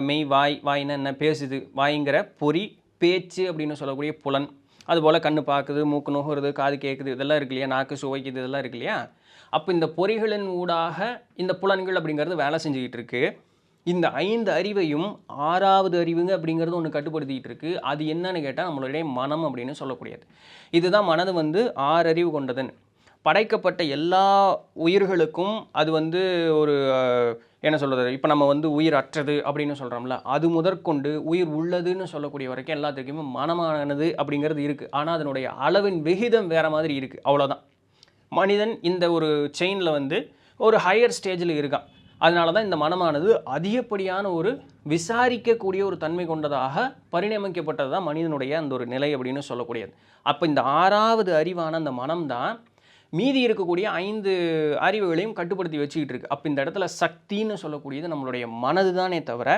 மெய், வாய்னா என்ன, பேசுது, வாய்ங்கிற பொறி. பேச்சு அப்படின்னு சொல்லக்கூடிய புலன். அதுபோல் கண்ணு பார்க்குது, மூக்கு நுகருது, காது கேட்குது, இதெல்லாம் இருக்கு இல்லையா, நாக்கு சுவைக்குது, இதெல்லாம் இருக்கு இல்லையா. அப்போ இந்த பொறிகளின் ஊடாக இந்த புலன்கள் அப்படிங்கிறது வேலை செஞ்சுக்கிட்டு இருக்கு. இந்த 5 அறிவையும் 6வது அறிவுங்க அப்படிங்கிறது ஒன்று கட்டுப்படுத்திக்கிட்டு இருக்கு. அது என்னன்னு கேட்டால் நம்மளுடைய மனம் அப்படின்னு சொல்லக்கூடியது. இதுதான் மனது வந்து 6 அறிவு கொண்டதுன்னு. படைக்கப்பட்ட எல்லா உயிர்களுக்கும் அது வந்து ஒரு என்ன சொல்கிறது, இப்போ நம்ம வந்து உயிர் அற்றது அப்படின்னு சொல்கிறோம்ல, அது முதற்கொண்டு உயிர் உள்ளதுன்னு சொல்லக்கூடிய வரைக்கும் எல்லாத்துக்குமே மனமானது அப்படிங்கிறது இருக்குது. ஆனால் அதனுடைய அளவின் விகிதம் வேறு மாதிரி இருக்குது, அவ்வளோதான். மனிதன் இந்த ஒரு செயினில் வந்து ஒரு ஹையர் ஸ்டேஜில் இருக்கான். அதனால தான் இந்த மனமானது அதிகப்படியான ஒரு விசாரிக்கக்கூடிய ஒரு தன்மை கொண்டதாக பரிணமிக்கப்பட்டது தான் மனிதனுடைய அந்த ஒரு நிலை அப்படின்னு சொல்லக்கூடியது. அப்போ இந்த 6வது அறிவான அந்த மனம்தான் மீதி இருக்கக்கூடிய 5 அறிவுகளையும் கட்டுப்படுத்தி வச்சுக்கிட்டு இருக்கு. அப்போ இந்த இடத்துல சக்தின்னு சொல்லக்கூடியது நம்மளுடைய மனது தானே தவிர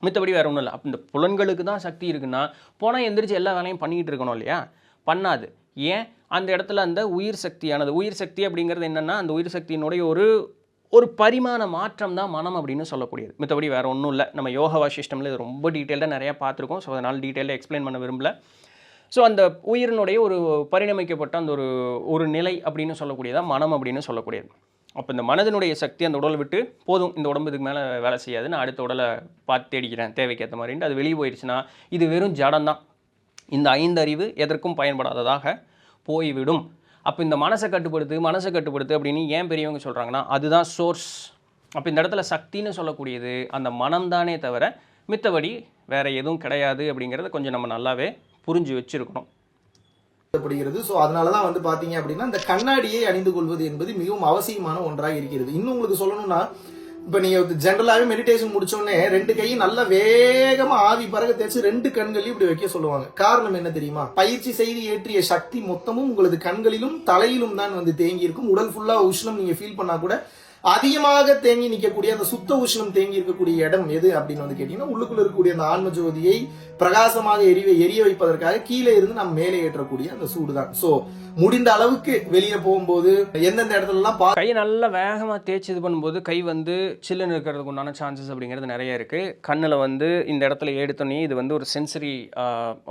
மித்தபடி வேறு ஒன்றும் இல்லை. அப்போ இந்த புலன்களுக்கு தான் சக்தி இருக்குன்னா போனால் எந்திரிச்சு எல்லா வேலையும் பண்ணிக்கிட்டு இருக்கணும் இல்லையா, பண்ணாது. ஏன், அந்த இடத்துல அந்த உயிர் சக்தியானது, உயிர் சக்தி அப்படிங்கிறது என்னென்னா அந்த உயிர் சக்தியினுடைய ஒரு பரிமாண மாற்றம் தான் மனம் அப்படின்னு சொல்லக்கூடியது. மித்தபடி வேறு ஒன்றும் இல்லை. நம்ம யோகா வாசிஷ்டமில் இது ரொம்ப டீட்டெயில்டாக நிறையா பார்த்துருக்கோம். ஸோ அதனால் டீட்டெயிலாக எக்ஸ்பிளைன் பண்ண விரும்பல. ஸோ அந்த உயிரினுடைய ஒரு பரிணமிக்கப்பட்ட அந்த ஒரு நிலை அப்படின்னு சொல்லக்கூடியதான் மனம் அப்படின்னு சொல்லக்கூடியது. அப்போ இந்த மனதினுடைய சக்தி அந்த உடலை விட்டு போதும், இந்த உடம்பு இதுக்கு மேலே வேலை செய்யாது, நான் அடுத்த உடலை பார்த்து தேடிக்கிறேன் தேவைக்கேற்ற மாதிரின்ட்டு அது வெளியே போயிடுச்சுன்னா இது வெறும் ஜடம் தான். இந்த 5 அறிவு எதற்கும் பயன்படாததாக போய்விடும். அப்போ இந்த மனசை கட்டுப்படுத்து அப்படின்னு ஏன் பெரியவங்க சொல்கிறாங்கன்னா அதுதான் சோர்ஸ். அப்போ இந்த இடத்துல சக்தின்னு சொல்லக்கூடியது அந்த மனம் தானே தவிர மித்தபடி வேறு எதுவும் கிடையாது அப்படிங்கிறத கொஞ்சம் நம்ம நல்லாவே புரிஞ்சு வச்சிருக்கணும். ஸோ அதனால தான் வந்து பார்த்தீங்க அப்படின்னா இந்த கண்ணாடியை அணிந்து கொள்வது என்பது மிகவும் அவசியமான ஒன்றாக இருக்கிறது. இன்னும் உங்களுக்கு சொல்லணும்னா, இப்போ நீங்கள் ஜென்ரலாகவே மெடிடேஷன் முடிச்சோடனே 2 கையும் நல்லா வேகமாக ஆவி பறக்க தேய்ச்சி 2 கண்களையும் இப்படி வைக்க சொல்லுவாங்க. காரணம் என்ன தெரியுமா, பயிற்சி செய்து ஏற்றிய சக்தி மொத்தமும் உங்களது கண்களிலும் தலையிலும் தான் வந்து தேங்கி இருக்கும். உடல் ஃபுல்லாக உஷ்ணம் நீங்கள் ஃபீல் பண்ணால் கூட அதிகமாக தேங்கி நிற்கக்கூடிய அந்த சுத்த உஷ்ணம் தேங்கி இருக்கக்கூடிய இடம் எது அப்படின்னு வந்து கேட்டீங்கன்னா உள்ளுக்குள்ள இருக்கக்கூடிய அந்த ஆன்ம ஜோதியை பிரகாசமாக எரிய வைப்பதற்காக கீழே இருந்து நம்ம மேலே ஏற்றக்கூடிய அந்த சூடுதான். சோ முடிந்த அளவுக்கு வெளியே போகும்போது எந்தெந்த இடத்துலலாம் கை நல்லா வேகமாக தேய்ச்சி இது பண்ணும்போது கை வந்து சில்லுன்னு இருக்கிறதுக்கு உண்டான சான்சஸ் அப்படிங்கிறது நிறைய இருக்குது. கண்ணில் வந்து இந்த இடத்துல எடுத்தோன்னே இது வந்து ஒரு சென்சரி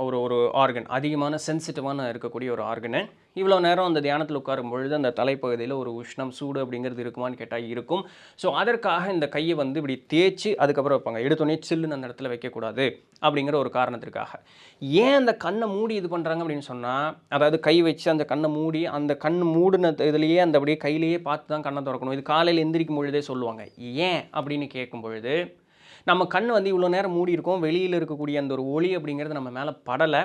ஒரு ஆர்கன், அதிகமான சென்சிட்டிவான இருக்கக்கூடிய ஒரு ஆர்கனு. இவ்வளோ நேரம் அந்த தியானத்தில் உட்காரும் பொழுது அந்த தலைப்பகுதியில் ஒரு உஷ்ணம் சூடு அப்படிங்கிறது இருக்குமான்னு கேட்டால் இருக்கும். ஸோ அதற்காக இந்த கையை வந்து இப்படி தேய்ச்சி அதுக்கப்புறம் வைப்பாங்க. எடுத்தோன்னே சில்லுன்னு அந்த இடத்துல வைக்கக்கூடாது அப்படிங்கிற ஒரு காரணத்திற்காக. ஏன் அந்த கண்ணை மூடி இது பண்ணுறாங்க அப்படின்னு சொன்னால், அதாவது கை வச்சு அந்த கண்ணை மூடி அந்த கண் மூடின இதுலேயே அந்த அப்படியே கையிலேயே பார்த்து தான் கண்ணை திறக்கணும். இது காலையில் எந்திரிக்கும் பொழுதே சொல்லுவாங்க. ஏன் அப்படின்னு கேட்கும் பொழுது, நம்ம கண் வந்து இவ்வளோ நேரம் மூடி இருக்கோம், வெளியில் இருக்கக்கூடிய அந்த ஒரு ஒளி அப்படிங்கிறது நம்ம மேலே படலை.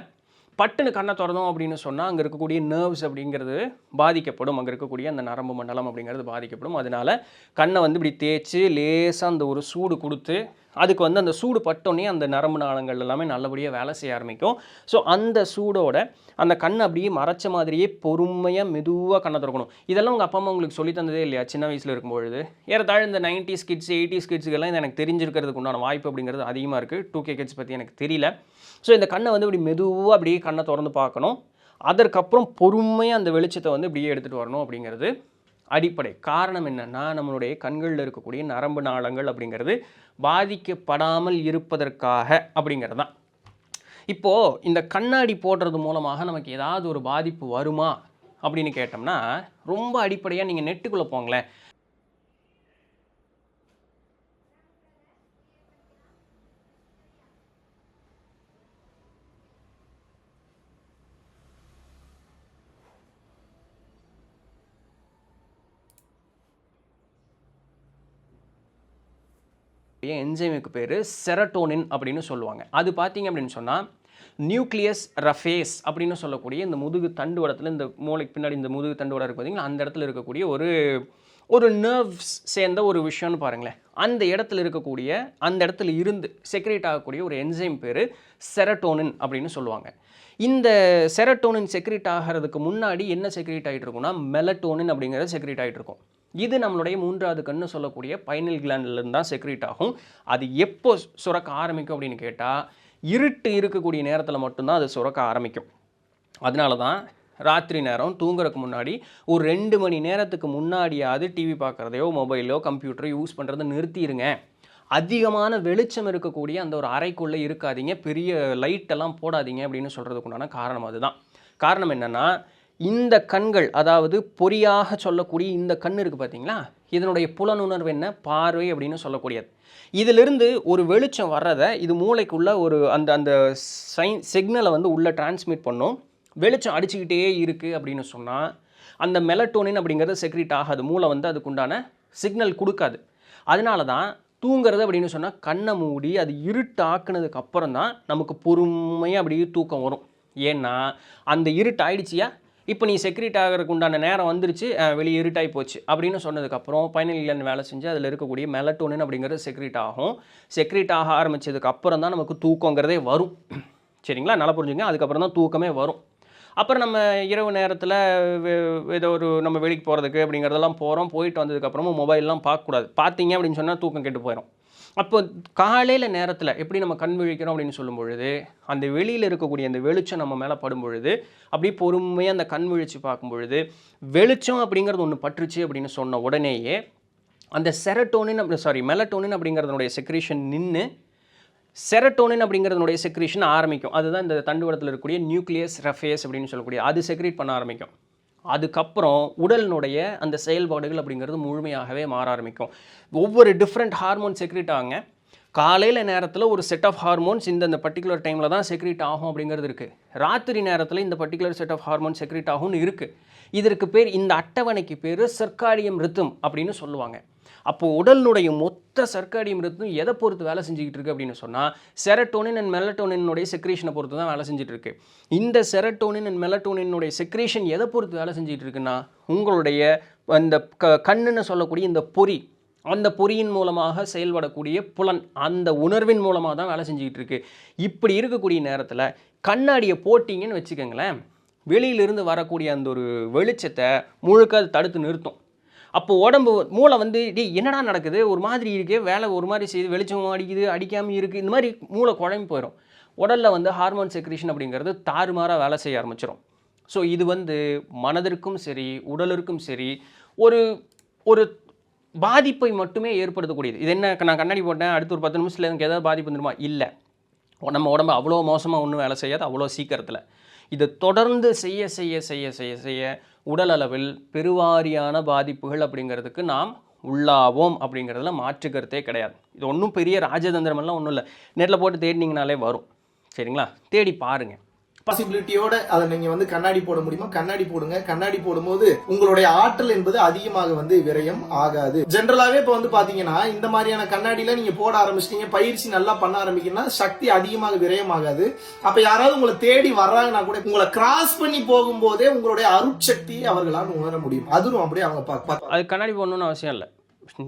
பட்டுன்னு கண்ணை திறந்தோம் அப்படின்னு சொன்னால் அங்கே இருக்கக்கூடிய நர்வ்ஸ் அப்படிங்கிறது பாதிக்கப்படும், அங்கே இருக்கக்கூடிய அந்த நரம்பு மண்டலம் அப்படிங்கிறது பாதிக்கப்படும். அதனால கண்ணை வந்து இப்படி தேய்ச்சி லேசாக அந்த ஒரு சூடு கொடுத்து அதுக்கு வந்து அந்த சூடு பட்டோன்னே அந்த நரம்பு நாளங்கள் எல்லாமே நல்லபடியாக வேலை செய்ய ஆரம்பிக்கும். ஸோ அந்த சூடோட அந்த கண் அப்படியே மறைச்ச மாதிரியே பொறுமையாக மெதுவாக கண்ணை திறக்கணும். இதெல்லாம் உங்கள் அப்பா அம்மா உங்களுக்கு சொல்லி தந்ததே இல்லையா சின்ன வயசில் இருக்கும்பொழுது? ஏறத்தாழ இந்த 90s கிட்ஸ் 80s கிட்ஸுக்கெல்லாம் இது எனக்கு தெரிஞ்சிருக்கிறதுக்கு உண்டான வாய்ப்பு அப்படிங்கிறது அதிகமாக இருக்குது. 2K கிட்ஸ் பற்றி எனக்கு தெரியல. ஸோ இந்த கண்ணை வந்து இப்படி மெதுவாக அப்படியே கண்ணை திறந்து பார்க்கணும். அதற்கப்புறம் பொறுமையாக அந்த வெளிச்சத்தை வந்து இப்படியே எடுத்துகிட்டு வரணும் அப்படிங்கிறது அடிப்படை. காரணம் என்னென்னா, நம்மளுடைய கண்களில் இருக்கக்கூடிய நரம்பு நாளங்கள் அப்படிங்கிறது பாதிக்கப்படாமல் இருப்பதற்காக அப்படிங்கிறது தான். இப்போது இந்த கண்ணாடி போடுறது மூலமாக நமக்கு ஏதாவது ஒரு பாதிப்பு வருமா அப்படின்னு கேட்டோம்னா, ரொம்ப அடிப்படையாக நீங்கள் நெட்டுக்குள்ளே போங்களேன். என்சைமுக்கு பேர் செரட்டோனின் அப்படின்னு சொல்லுவாங்க. அது பார்த்தீங்க அப்படின்னு சொன்னால் நியூக்ளியஸ் ரஃபேஸ் அப்படின்னு சொல்லக்கூடிய இந்த முதுகு தண்டுவடத்தில், இந்த மூளைக்கு பின்னாடி இந்த முதுகு தண்டுவடம் இருக்குது பார்த்தீங்களா, அந்த இடத்துல இருக்கக்கூடிய ஒரு நர்வ்ஸ் சேர்ந்த ஒரு விஷயம்னு பாருங்களேன். அந்த இடத்துல இருக்கக்கூடிய, அந்த இடத்துல இருந்து செக்ரேட் ஆகக்கூடிய ஒரு என்சைம் பேர் செரட்டோனின் அப்படின்னு சொல்லுவாங்க. இந்த செரட்டோனின் செக்ரேட் ஆகிறதுக்கு முன்னாடி என்ன செக்ரேட் ஆகிட்டு இருக்கும்னா, மெலட்டோனின் அப்படிங்கிறது செக்ரேட் ஆகிட்டு இருக்கும். இது நம்மளுடைய மூன்றாவது கண்ணு சொல்லக்கூடிய பைனல் கிளாண்ட்லேருந்து தான் செக்ரேட் ஆகும். அது எப்போ சுரக்க ஆரம்பிக்கும் அப்படின்னு கேட்டால், இருட்டு இருக்கக்கூடிய நேரத்தில் மட்டும்தான் அது சுரக்க ஆரம்பிக்கும். அதனால தான் ராத்திரி நேரம் தூங்குறதுக்கு முன்னாடி ஒரு 2 மணி நேரத்துக்கு முன்னாடியாவது டிவி பார்க்குறதையோ மொபைலோ கம்ப்யூட்டரோ யூஸ் பண்ணுறதை நிறுத்திடுங்க. அதிகமான வெளிச்சம் இருக்கக்கூடிய அந்த ஒரு அறைக்குள்ளே இருக்காதீங்க, பெரிய லைட்டெல்லாம் போடாதீங்க அப்படின்னு சொல்கிறதுக்குண்டான காரணம் அதுதான். காரணம் என்னென்னா, இந்த கண்கள், அதாவது பொறியாக சொல்லக்கூடிய இந்த கண் இருக்குது பார்த்தீங்களா, இதனுடைய புலனுணர்வு என்ன, பார்வை அப்படின்னு சொல்லக்கூடியது. இதிலிருந்து ஒரு வெளிச்சம் வர்றதை இது மூளைக்குள்ளே ஒரு அந்த சிக்னலை வந்து உள்ளே டிரான்ஸ்மிட் பண்ணும். வெளிச்சம் அடிச்சுக்கிட்டே இருக்குது அப்படின்னு சொன்னால் அந்த மெலட்டோனின் அப்படிங்கிறது செக்ரேட் ஆகாது. மூளை வந்து அதுக்குண்டான சிக்னல் கொடுக்காது. அதனால தான் தூங்குறது அப்படின்னு சொன்னால் கண்ணை மூடி அது இருட்டு ஆக்குனதுக்கு அப்புறம் தான் நமக்கு பொறுமையாக அப்படியே தூக்கம் வரும். ஏன்னா அந்த இருட்டு ஆயிடுச்சியா, இப்போ நீ செக்ரேட் ஆகிறதுக்கு உண்டான நேரம் வந்துருச்சு, வெளியே இருட்டாகி போச்சு அப்படின்னு சொன்னதுக்கப்புறம் பைனல் கிளாண்ட் வேலை செஞ்சு அதில் இருக்கக்கூடிய மெலட்டோனின் அப்படிங்கிறது செக்ரேட் ஆகும். செக்ரேட் ஆக ஆரம்பித்ததுக்கு அப்புறம் தான் நமக்கு தூக்கங்கிறதே வரும். சரிங்களா, நல்லா புரிஞ்சுங்க. அதுக்கப்புறம் தான் தூக்கமே வரும். அப்புறம் நம்ம இரவு நேரத்தில் ஏதோ ஒரு நம்ம வெளிக்கு போகிறதுக்கு அப்படிங்கிறதெல்லாம் போயிட்டு வந்ததுக்கப்புறமும் மொபைல்லாம் பார்க்கக்கூடாது. பார்த்தீங்க அப்படின்னு சொன்னால் தூக்கம் கெட்டு போயிடும். அப்போ காலையில் நேரத்தில் எப்படி நம்ம கண் விழிக்கிறோம் அப்படின்னு சொல்லும் பொழுது, அந்த வெளியில் இருக்கக்கூடிய அந்த வெளிச்சம் நம்ம மேலே படும் பொழுது அப்படியே பொறுமையாக அந்த கண் விழிச்சு பார்க்கும் பொழுது, வெளிச்சம் அப்படிங்கிறது ஒன்று பற்றுச்சு அப்படின்னு சொன்ன உடனேயே அந்த மெலட்டோனின் அப்படிங்கிறதுனுடைய செக்ரேஷன் நின்று செரட்டோனின் அப்படிங்கிறதுனுடைய செக்ரேஷன் ஆரம்பிக்கும். அதுதான் இந்த தண்டுவடத்தில் இருக்கக்கூடிய நியூக்ளியஸ் ரஃபேஸ் அப்படின்னு சொல்லக்கூடிய அது செக்ரேட் பண்ண ஆரம்பிக்கும். அதுக்கப்புறம் உடலினுடைய அந்த செயல்பாடுகள் அப்படிங்கிறது முழுமையாகவே மாற ஆரம்பிக்கும். ஒவ்வொரு டிஃப்ரெண்ட் ஹார்மோன் செக்ரேட் ஆகுங்க. காலையில் நேரத்தில் ஒரு செட் ஆஃப் ஹார்மோன்ஸ் இந்த பர்டிகுலர் டைமில் தான் செக்ரேட் ஆகும் அப்படிங்கிறது இருக்குது. ராத்திரி நேரத்தில் இந்த particular set of hormone secrete ஆகும்னு இருக்குது. இதற்கு பேர், இந்த அட்டவணைக்கு பேர் சர்க்காடியம் ரித்தம் அப்படின்னு சொல்லுவாங்க. அப்போது உடலினுடைய மொத்த சர்க்காடியம் ரித்தம் எதை பொறுத்து வேலை செஞ்சுக்கிட்டு இருக்குது அப்படின்னு சொன்னால், செரட்டோனின் அண்ட் மெலட்டோனினுடைய செக்ரேஷனை பொறுத்து தான் வேலை செஞ்சுட்டு இருக்கு. இந்த செரட்டோனின் அண்ட் மெலட்டோனினுடைய செக்ரேஷன் எதை பொறுத்து வேலை செஞ்சுட்டு இருக்குன்னா, உங்களுடைய அந்த கண்ணுன்னு சொல்லக்கூடிய இந்த பொறி, அந்த பொறியின் மூலமாக செயல்படக்கூடிய புலன், அந்த உணர்வின் மூலமாக தான் வேலை செஞ்சுக்கிட்டு இருக்கு. இப்படி இருக்கக்கூடிய நேரத்தில் கண்ணாடியை போட்டிங்கன்னு வச்சுக்கோங்களேன், வெளியிலிருந்து வரக்கூடிய அந்த ஒரு வெளிச்சத்தை முழுக்க அது தடுத்து நிறுத்தும். அப்போது மூளை வந்து என்னடா நடக்குது, ஒரு மாதிரி இருக்கே, வேலை ஒரு மாதிரி செய்யுது, வெளிச்சம் அடிக்குது, அடிக்காமல் இருக்குது, இந்த மாதிரி மூளை குழம்பு போயிடும். உடலில் வந்து ஹார்மோன் செக்ரேஷன் அப்படிங்கிறது தாறுமாறாக வேலை செய்ய ஆரம்பிச்சிடும். ஸோ இது வந்து மனதிற்கும் சரி உடலிற்கும் சரி ஒரு ஒரு பாதிப்பை மட்டுமே ஏற்படுத்தக்கூடியது. இது என்ன, நான் கண்ணாடி போட்டேன் அடுத்து ஒரு 10 நிமிஷத்தில் எனக்கு ஏதாவது பாதிப்பு வந்துடுமா? இல்லை, நம்ம உடம்பு அவ்வளோ மோசமாக ஒன்றும் வேலை செய்யாது அவ்வளோ சீக்கிரத்தில். இதை தொடர்ந்து செய்ய செய்ய செய்ய செய்ய செய்ய உடல் அளவில் பெருவாரியான பாதிப்புகள் அப்படிங்கிறதுக்கு நாம் உள்ளாவோம் அப்படிங்கிறதுல மாற்றுக்கிறதே கிடையாது. இது ஒன்றும் பெரிய ராஜதந்திரமெல்லாம் ஒன்றும் இல்லை. நெட்டில் போட்டு தேடினீங்கனாலே வரும். சரிங்களா, தேடி பாருங்கள். பாசிபிலிட்டியோட அதை நீங்க வந்து கண்ணாடி போட முடியுமா? கண்ணாடி போடுங்க. கண்ணாடி போடும்போது உங்களுடைய ஆற்றல் என்பது அதிகமாக வந்து விரயம் ஆகாது. ஜென்ரலாவே இப்ப வந்து பாத்தீங்கன்னா இந்த மாதிரியான கண்ணாடியில நீங்க போட ஆரம்பிச்சிட்டீங்க, பயிற்சி நல்லா பண்ண ஆரம்பிக்கணும்னா சக்தி அதிகமாக விரயம் ஆகாது. அப்ப யாராவது உங்களை தேடி வர்றாங்கன்னா கூட உங்களை கிராஸ் பண்ணி போகும்போதே உங்களுடைய அருட்சக்தி அவர்களால் உணர முடியும். அதுவும் அப்படியே அவங்க அது கண்ணாடி போடணும்னு அவசியம் இல்லை.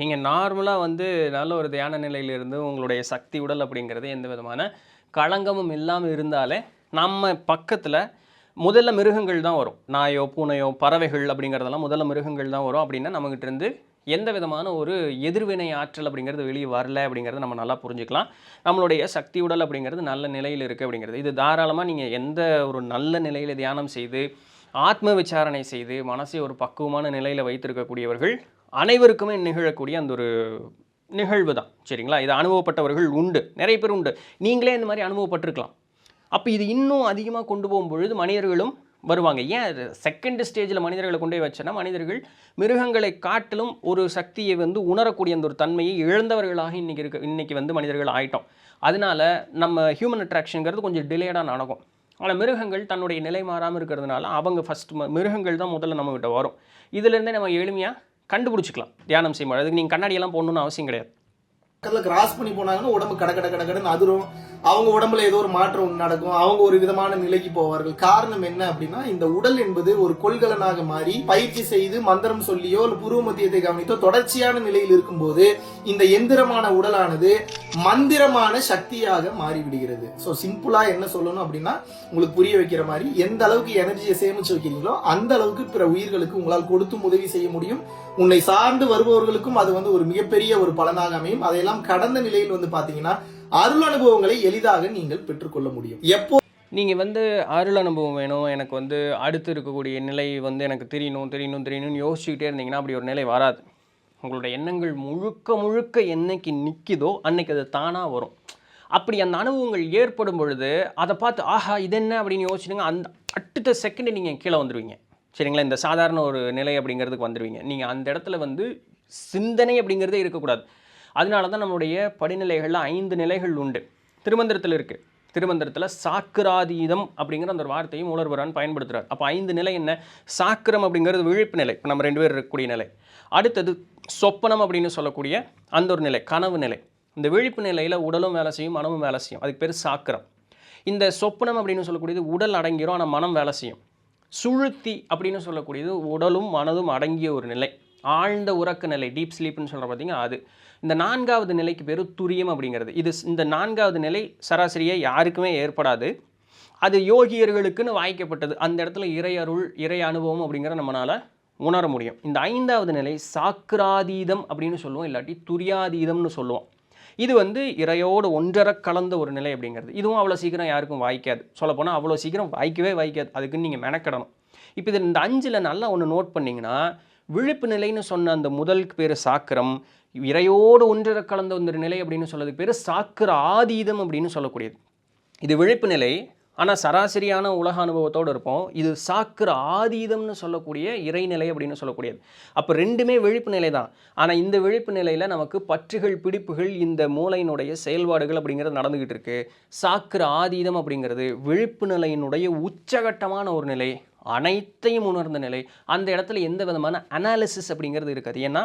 நீங்கள் நார்மலாக வந்து நல்ல ஒரு தியான நிலையிலிருந்து உங்களுடைய சக்தி உடல் அப்படிங்கிறது எந்த விதமான களங்கமும் இல்லாமல் இருந்தாலே நம்ம பக்கத்தில் முதல்ல மிருகங்கள் தான் வரும். நாயோ பூனையோ பறவைகள் அப்படிங்கிறதெல்லாம் முதல்ல மிருகங்கள் தான் வரும். அப்படின்னா நம்மகிட்ட இருந்து எந்த விதமான ஒரு எதிர்வினை ஆற்றல் அப்படிங்கிறது வெளியே வரல அப்படிங்கிறத நம்ம நல்லா புரிஞ்சுக்கலாம். நம்மளுடைய சக்தி உடல் அப்படிங்கிறது நல்ல நிலையில் இருக்குது அப்படிங்கிறது. இது தாராளமாக நீங்கள் எந்த ஒரு நல்ல நிலையில் தியானம் செய்து ஆத்ம விசாரணை செய்து மனசை ஒரு பக்குவமான நிலையில் வைத்திருக்கக்கூடியவர்கள் அனைவருக்குமே நிகழக்கூடிய அந்த ஒரு நிகழ்வு தான். சரிங்களா? இது அனுபவப்பட்டவர்கள் உண்டு, நிறைய பேர் உண்டு. நீங்களே இந்த மாதிரி அனுபவப்பட்டிருக்கலாம். அப்போ இது இன்னும் அதிகமாக கொண்டு போகும்பொழுது மனிதர்களும் வருவாங்க. ஏன் செகண்ட் ஸ்டேஜில் மனிதர்களை கொண்டு போய் வச்சேன்னா, மனிதர்கள் மிருகங்களை காட்டிலும் ஒரு சக்தியை வந்து உணரக்கூடிய அந்த ஒரு தன்மையை இழந்தவர்களாக இன்னைக்கு வந்து மனிதர்கள் ஆயிட்டோம். அதனால நம்ம ஹியூமன் அட்ராக்ஷனுங்கிறது கொஞ்சம் டிலேடாக நடக்கும். ஆனால் மிருகங்கள் தன்னுடைய நிலை மாறாமல் இருக்கிறதுனால அவங்க ஃபஸ்ட்டு மிருகங்கள் தான் முதல்ல நம்மகிட்ட வரும். இதிலேருந்தே நம்ம எளிமையாக கண்டுபிடிச்சிக்கலாம் தியானம் செய்யும்போது. அதுக்கு நீங்கள் கண்ணாடியெல்லாம் போடணுன்னு அவசியம் கிடையாது. பக்கத்தில் கிராஸ் பண்ணி போனாங்கன்னா உடம்பு கடன்னு அதிரும். அவங்க உடம்புல ஏதோ ஒரு மாற்றம் நடக்கும். அவங்க ஒரு விதமான நிலைக்கு போவார்கள். காரணம் என்ன அப்படின்னா, இந்த உடல் என்பது ஒரு கொள்கலனாக மாறி பயிற்சி செய்து மந்திரம் சொல்லியோ இல்ல பூர்வ மத்தியத்தை கவனித்தோ தொடர்ச்சியான நிலையில் இருக்கும்போது இந்த எந்திரமான உடலானது மந்திரமான சக்தியாக மாறிவிடுகிறது. ஸோ சிம்பிளா என்ன சொல்லணும் அப்படின்னா, உங்களுக்கு புரிய வைக்கிற மாதிரி எந்த அளவுக்கு எனர்ஜியை சேமிச்சு வைக்கிறீங்களோ அந்த அளவுக்கு பிற உயிர்களுக்கு உங்களால் கொடுத்தும் உதவி செய்ய முடியும். உன்னை சார்ந்து வருபவர்களுக்கும் அது வந்து ஒரு மிகப்பெரிய ஒரு பலனாக அமையும். அதையெல்லாம் கடந்த நிலையில் வந்து பாத்தீங்கன்னா அருள் அனுபவங்களை எளிதாக நீங்கள் பெற்றுக்கொள்ள முடியும். எப்போ நீங்கள் வந்து அருள் அனுபவம் வேணும், எனக்கு வந்து அடுத்து இருக்கக்கூடிய நிலை வந்து எனக்கு தெரியணும்னு யோசிச்சுக்கிட்டே இருந்தீங்கன்னா அப்படி ஒரு நிலை வராது. உங்களோட எண்ணங்கள் முழுக்க என்னைக்கு நிற்கிதோ அன்னைக்கு அது தானாக வரும். அப்படி அந்த அனுபவங்கள் ஏற்படும் பொழுது அதை பார்த்து ஆஹா இது என்ன அப்படின்னு யோசிச்சுங்க, அந்த அடுத்த செகண்ட் நீங்கள் கீழே வந்துடுவீங்க. சரிங்களா? இந்த சாதாரண ஒரு நிலை அப்படிங்கிறதுக்கு வந்துடுவீங்க. நீங்கள் அந்த இடத்துல வந்து சிந்தனை அப்படிங்கிறதே இருக்கக்கூடாது. அதனால தான் நம்மளுடைய படிநிலைகளில் 5 நிலைகள் உண்டு. திருமந்திரத்தில் இருக்குது. திருமந்திரத்தில் சாக்கிராதீதம் அப்படிங்கிற அந்த ஒரு வார்த்தையும் மூலர்வரான் பயன்படுத்துகிறார். அப்போ 5 நிலை என்ன? சாக்கிரம் அப்படிங்கிறது விழிப்பு நிலை, இப்போ நம்ம 2 பேர் இருக்கக்கூடிய நிலை. அடுத்தது சொப்பனம் அப்படின்னு சொல்லக்கூடிய அந்த ஒரு நிலை, கனவு நிலை. இந்த விழிப்பு நிலையில் உடலும் வேலை செய்யும், மனமும் வேலை செய்யும். அதுக்கு பேர் சாக்கிரம். இந்த சொப்பனம் அப்படின்னு சொல்லக்கூடியது உடல் அடங்கிரும், ஆனால் மனம் வேலை செய்யும். சுழுத்தி அப்படின்னு சொல்லக்கூடியது உடலும் மனதும் அடங்கிய ஒரு நிலை, ஆழ்ந்த உறக்க நிலை, டீப் ஸ்லீப்னு சொல்கிற பார்த்தீங்க அது. இந்த 4வது நிலைக்கு பேர் துரியம் அப்படிங்கிறது. இந்த 4வது நிலை சராசரியாக யாருக்குமே ஏற்படாது. அது யோகியர்களுக்குன்னு வாய்க்கப்பட்டது. அந்த இடத்துல இறை அருள், இறை அனுபவம் அப்படிங்கிற நம்மளால் உணர முடியும். இந்த 5வது நிலை சாக்கிராதீதம் அப்படின்னு சொல்லுவோம், இல்லாட்டி துரியாதீதம்னு சொல்லுவோம். இது வந்து இறையோடு ஒன்றரை கலந்த ஒரு நிலை அப்படிங்கிறது. இதுவும் அவ்வளோ சீக்கிரம் யாருக்கும் வாய்க்காது. சொல்லப்போனால் அவ்வளோ சீக்கிரம் வாய்க்காது. அதுக்குன்னு நீங்கள் மெனக்கிடணும். இப்போ இது இந்த 5ல் நல்லா ஒன்று நோட் பண்ணிங்கன்னா, விழிப்பு நிலைன்னு சொன்ன அந்த முதலுக்கு பேர் சாக்கிரம், இறையோடு ஒன்றரை கலந்த ஒரு நிலை அப்படின்னு சொல்லதுக்கு பேர் சாக்கிர ஆதீதம் அப்படின்னு சொல்லக்கூடியது. இது விழிப்பு நிலை, ஆனால் சராசரியான உலக அனுபவத்தோடு இருப்போம். இது சாக்கிர ஆதீதம்னு சொல்லக்கூடிய இறைநிலை அப்படின்னு சொல்லக்கூடியது. அப்போ 2மே விழிப்பு நிலை தான். ஆனால் இந்த விழிப்பு நிலையில் நமக்கு பற்றுகள் பிடிப்புகள் இந்த மூளையினுடைய செயல்பாடுகள் அப்படிங்கிறது நடந்துக்கிட்டு இருக்கு. சாக்கிர ஆதீதம் அப்படிங்கிறது விழிப்பு நிலையினுடைய உச்சகட்டமான ஒரு நிலை, அனைத்தையும் உணர்ந்த நிலை. அந்த இடத்துல எந்த விதமான அனாலிசிஸ் அப்படிங்கிறது இருக்காது. ஏன்னா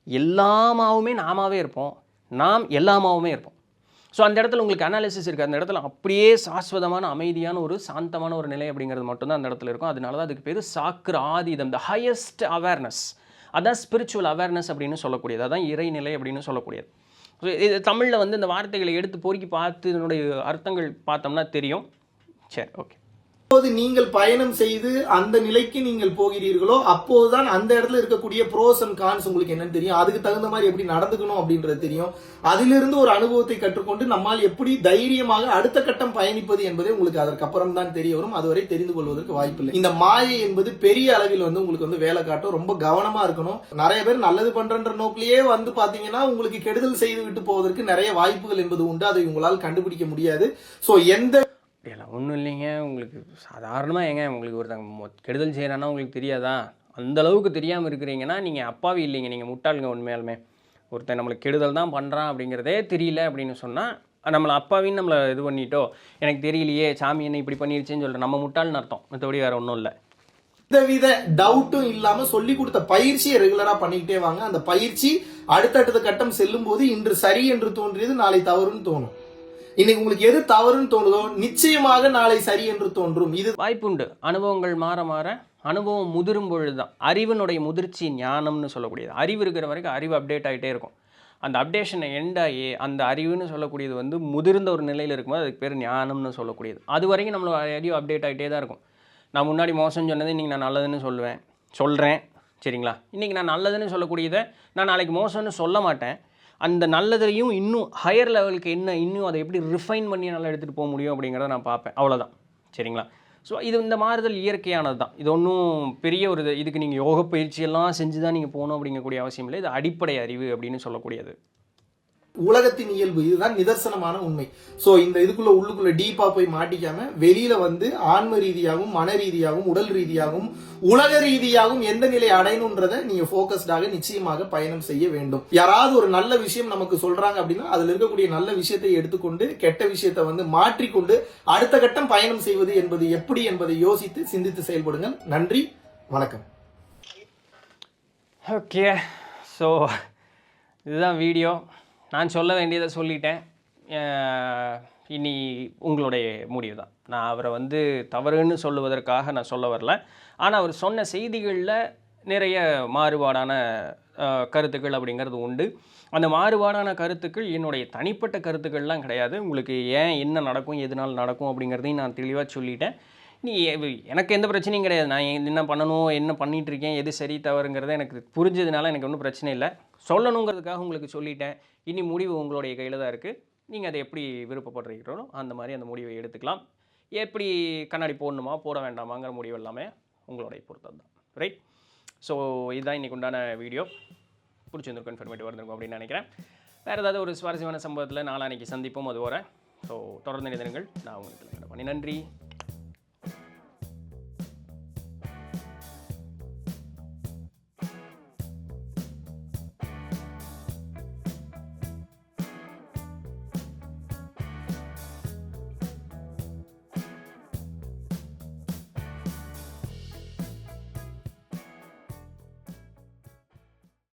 எல்லாமாவுமே நாமாவே இருப்போம், நாம் எல்லாமாவுமே இருப்போம். ஸோ அந்த இடத்துல உங்களுக்கு அனாலிசிஸ் இருக்குது. அந்த இடத்துல அப்படியே சாஸ்வதமான அமைதியான ஒரு சாந்தமான ஒரு நிலை அப்படிங்கிறது மட்டும்தான் அந்த இடத்துல இருக்கும். அதனால தான் அதுக்கு பேர் சாக்கிர ஆதீதம், த ஹையஸ்ட் அவேர்னஸ். அதான் ஸ்பிரிச்சுவல் அவேர்னஸ் அப்படின்னு சொல்லக்கூடியது, அதான் இறைநிலை அப்படின்னு சொல்லக்கூடியது. ஸோ இது தமிழில் வந்து இந்த வார்த்தைகளை எடுத்து பொறுக்கி பார்த்து இதனுடைய அர்த்தங்கள் பார்த்தோம்னா தெரியும். சரி, ஓகே. எப்போது நீங்கள் பயணம் செய்து அந்த நிலைக்கு நீங்கள் போகிறீர்களோ அப்போதுதான் அந்த இடத்துல இருக்கக்கூடிய ப்ரோஸ் அண்ட் கான்ஸ் உங்களுக்கு என்னன்னு தெரியும். அதுக்கு தகுந்த மாதிரி எப்படி நடந்துக்கணும் அப்படின்றது தெரியும். அதிலிருந்து ஒரு அனுபவத்தை கற்றுக்கொண்டு நம்மால் எப்படி தைரியமாக அடுத்த கட்டம் பயணிப்பது என்பதை உங்களுக்கு அதற்கப்புறம் தான் தெரிய வரும். அதுவரை தெரிந்து கொள்வதற்கு வாய்ப்பில்லை. இந்த மாயை என்பது பெரிய அளவில் வந்து உங்களுக்கு வந்து வேலை காட்டும். ரொம்ப கவனமா இருக்கணும். நிறைய பேர் நல்லது பண்றன்ற நோக்கிலேயே வந்து பாத்தீங்கன்னா உங்களுக்கு கெடுதல் செய்து விட்டு போவதற்கு நிறைய வாய்ப்புகள் என்பது உண்டு. அதை உங்களால் கண்டுபிடிக்க முடியாது. ஸோ எந்த அப்படியெல்லாம் ஒன்றும் இல்லைங்க. உங்களுக்கு சாதாரணமாக உங்களுக்கு ஒருத்தங்க கெடுதல் செய்கிறான்னா உங்களுக்கு தெரியாதா? அந்தளவுக்கு தெரியாமல் இருக்கிறீங்கன்னா நீங்கள் அப்பாவி இல்லைங்க, நீங்கள் முட்டாளுங்க. உண்மையாலுமே ஒருத்தன் நம்மளுக்கு கெடுதல் தான் பண்ணுறான் அப்படிங்கிறதே தெரியல அப்படின்னு சொன்னால் நம்மளை அப்பாவின்னு நம்மளை இது பண்ணிட்டோ, எனக்கு தெரியலையே சாமி என்ன இப்படி பண்ணிருச்சேன்னு சொல்கிறேன், நம்ம முட்டாள்னு அர்த்தம். மற்றபடி வேறு ஒன்றும் இல்லை. எந்தவித டவுட்டும் இல்லாம சொல்லி கொடுத்த பயிற்சியை ரெகுலரா பண்ணிக்கிட்டே வாங்க. அந்த பயிற்சி அடுத்தடுத்த கட்டம் செல்லும் போது இன்று சரி என்று தோன்றியது நாளை தவறுன்னு தோணும். இன்னைக்கு உங்களுக்கு எது தவறுன்னு தோணுதோ நிச்சயமாக நாளை சரி என்று தோன்றும். இது வாய்ப்புண்டு. அனுபவங்கள் மாற மாற அனுபவம் முதிரும் பொழுது தான் அறிவினுடைய முதிர்ச்சி ஞானம்னு சொல்லக்கூடியது. அறிவு இருக்கிற வரைக்கும் அறிவு அப்டேட் ஆகிட்டே இருக்கும். அந்த அப்டேஷனை எண்டாகி அந்த அறிவுன்னு சொல்லக்கூடியது வந்து முதிர்ந்த ஒரு நிலையில் இருக்கும்போது அதுக்கு பேர் ஞானம்னு சொல்லக்கூடியது. அது வரைக்கும் நம்மளோட அறிவு அப்டேட் ஆகிட்டே தான் இருக்கும். நான் முன்னாடி மோசம்னு சொன்னது இன்றைக்கி நான் நல்லதுன்னு சொல்கிறேன் சரிங்களா. இன்றைக்கி நான் நல்லதுன்னு சொல்லக்கூடியதை நான் நாளைக்கு மோசம்னு சொல்ல மாட்டேன். அந்த நல்லதையும் இன்னும் ஹையர் லெவலுக்கு இன்னும் அதை எப்படி ரிஃபைன் பண்ணி நல்லா எடுத்துகிட்டு போக முடியும் அப்படிங்கிறத நான் பார்ப்பேன். அவ்வளோதான் சரிங்களா. ஸோ இது இந்த மாறுதல் இயற்கையானது தான். இது ஒன்றும் பெரிய ஒரு இதுக்கு நீங்கள் யோக பயிற்சியெல்லாம் செஞ்சு தான் நீங்கள் போகணும் அப்படிங்கக்கூடிய அவசியம் இல்லை. இது அடிப்படை அறிவு அப்படின்னு சொல்லக்கூடியது. உலகத்தின் இயல்பு, இதுதான் நிதர்சனமான உண்மை. சோ இந்த உள்ளுக்குள்ள டீப்பா போய் மாட்டிக்காம வெளியில வந்து ஆன்ம ரீதியாகவும் மன ரீதியாகவும் உடல் ரீதியாகவும் உலக ரீதியாகவும் எந்த நிலை அடையணும்ன்றத நீங்க போக்கஸ்டாக நிச்சயமாக பயணம் செய்ய வேண்டும். யாராவது ஒரு நல்ல விஷயம் நமக்கு சொல்றாங்க அப்படின்னா அதுல இருக்கக்கூடிய நல்ல விஷயத்தை எடுத்துக்கொண்டு கெட்ட விஷயத்தை வந்து மாற்றிக்கொண்டு அடுத்த கட்டம் பயணம் செய்வது என்பது எப்படி என்பதை யோசித்து சிந்தித்து செயல்படுங்கள். நன்றி, வணக்கம். ஓகே, ஸோ இதுதான் வீடியோ. நான் சொல்ல வேண்டியதை சொல்லிட்டேன். இனி உங்களுடைய முடிவு தான். நான் அவரை வந்து தவறுன்னு சொல்லுவதற்காக நான் சொல்ல வரல. ஆனால் அவர் சொன்ன செய்திகளில் நிறைய மாறுபாடான கருத்துக்கள் அப்படிங்கிறது உண்டு. அந்த மாறுபாடான கருத்துக்கள் என்னுடைய தனிப்பட்ட கருத்துக்கள்லாம் கிடையாது. உங்களுக்கு என்ன நடக்கும் எதனால் நடக்கும் அப்படிங்கிறதையும் நான் தெளிவாக சொல்லிட்டேன். எனக்கு எந்த பிரச்சனையும் கிடையாது. நான் என்ன பண்ணணும், என்ன பண்ணிகிட்ருக்கேன், எது சரி தவறுங்கிறத எனக்கு புரிஞ்சதுனால எனக்கு ஒன்றும் பிரச்சனை இல்லை. சொல்லணுங்கிறதுக்காக உங்களுக்கு சொல்லிட்டேன். இனி முடிவு உங்களுடைய கையில் தான் இருக்குது. நீங்கள் அதை எப்படி விருப்பப்படுறீங்களோ அந்த மாதிரி அந்த முடிவை எடுத்துக்கலாம். எப்படி கண்ணாடி போடணுமா போட வேண்டாமாங்கிற முடிவு எல்லாமே உங்களுடைய பொறுத்தது தான். ரைட். ஸோ இதுதான் இன்றைக்கு உண்டான வீடியோ. பிடிச்சிருந்துருக்கும், இன்ஃபர்மேட்டிவ் இருந்திருக்கும் அப்படின்னு நினைக்கிறேன். வேறு ஏதாவது ஒரு சுவாரஸ்யமான சம்பவத்தில் நாளான்னைக்கு சந்திப்போம். அது வர ஸோ தொடர்ந்து நினைவுங்கள். நான் உங்களுக்கு நன்றி.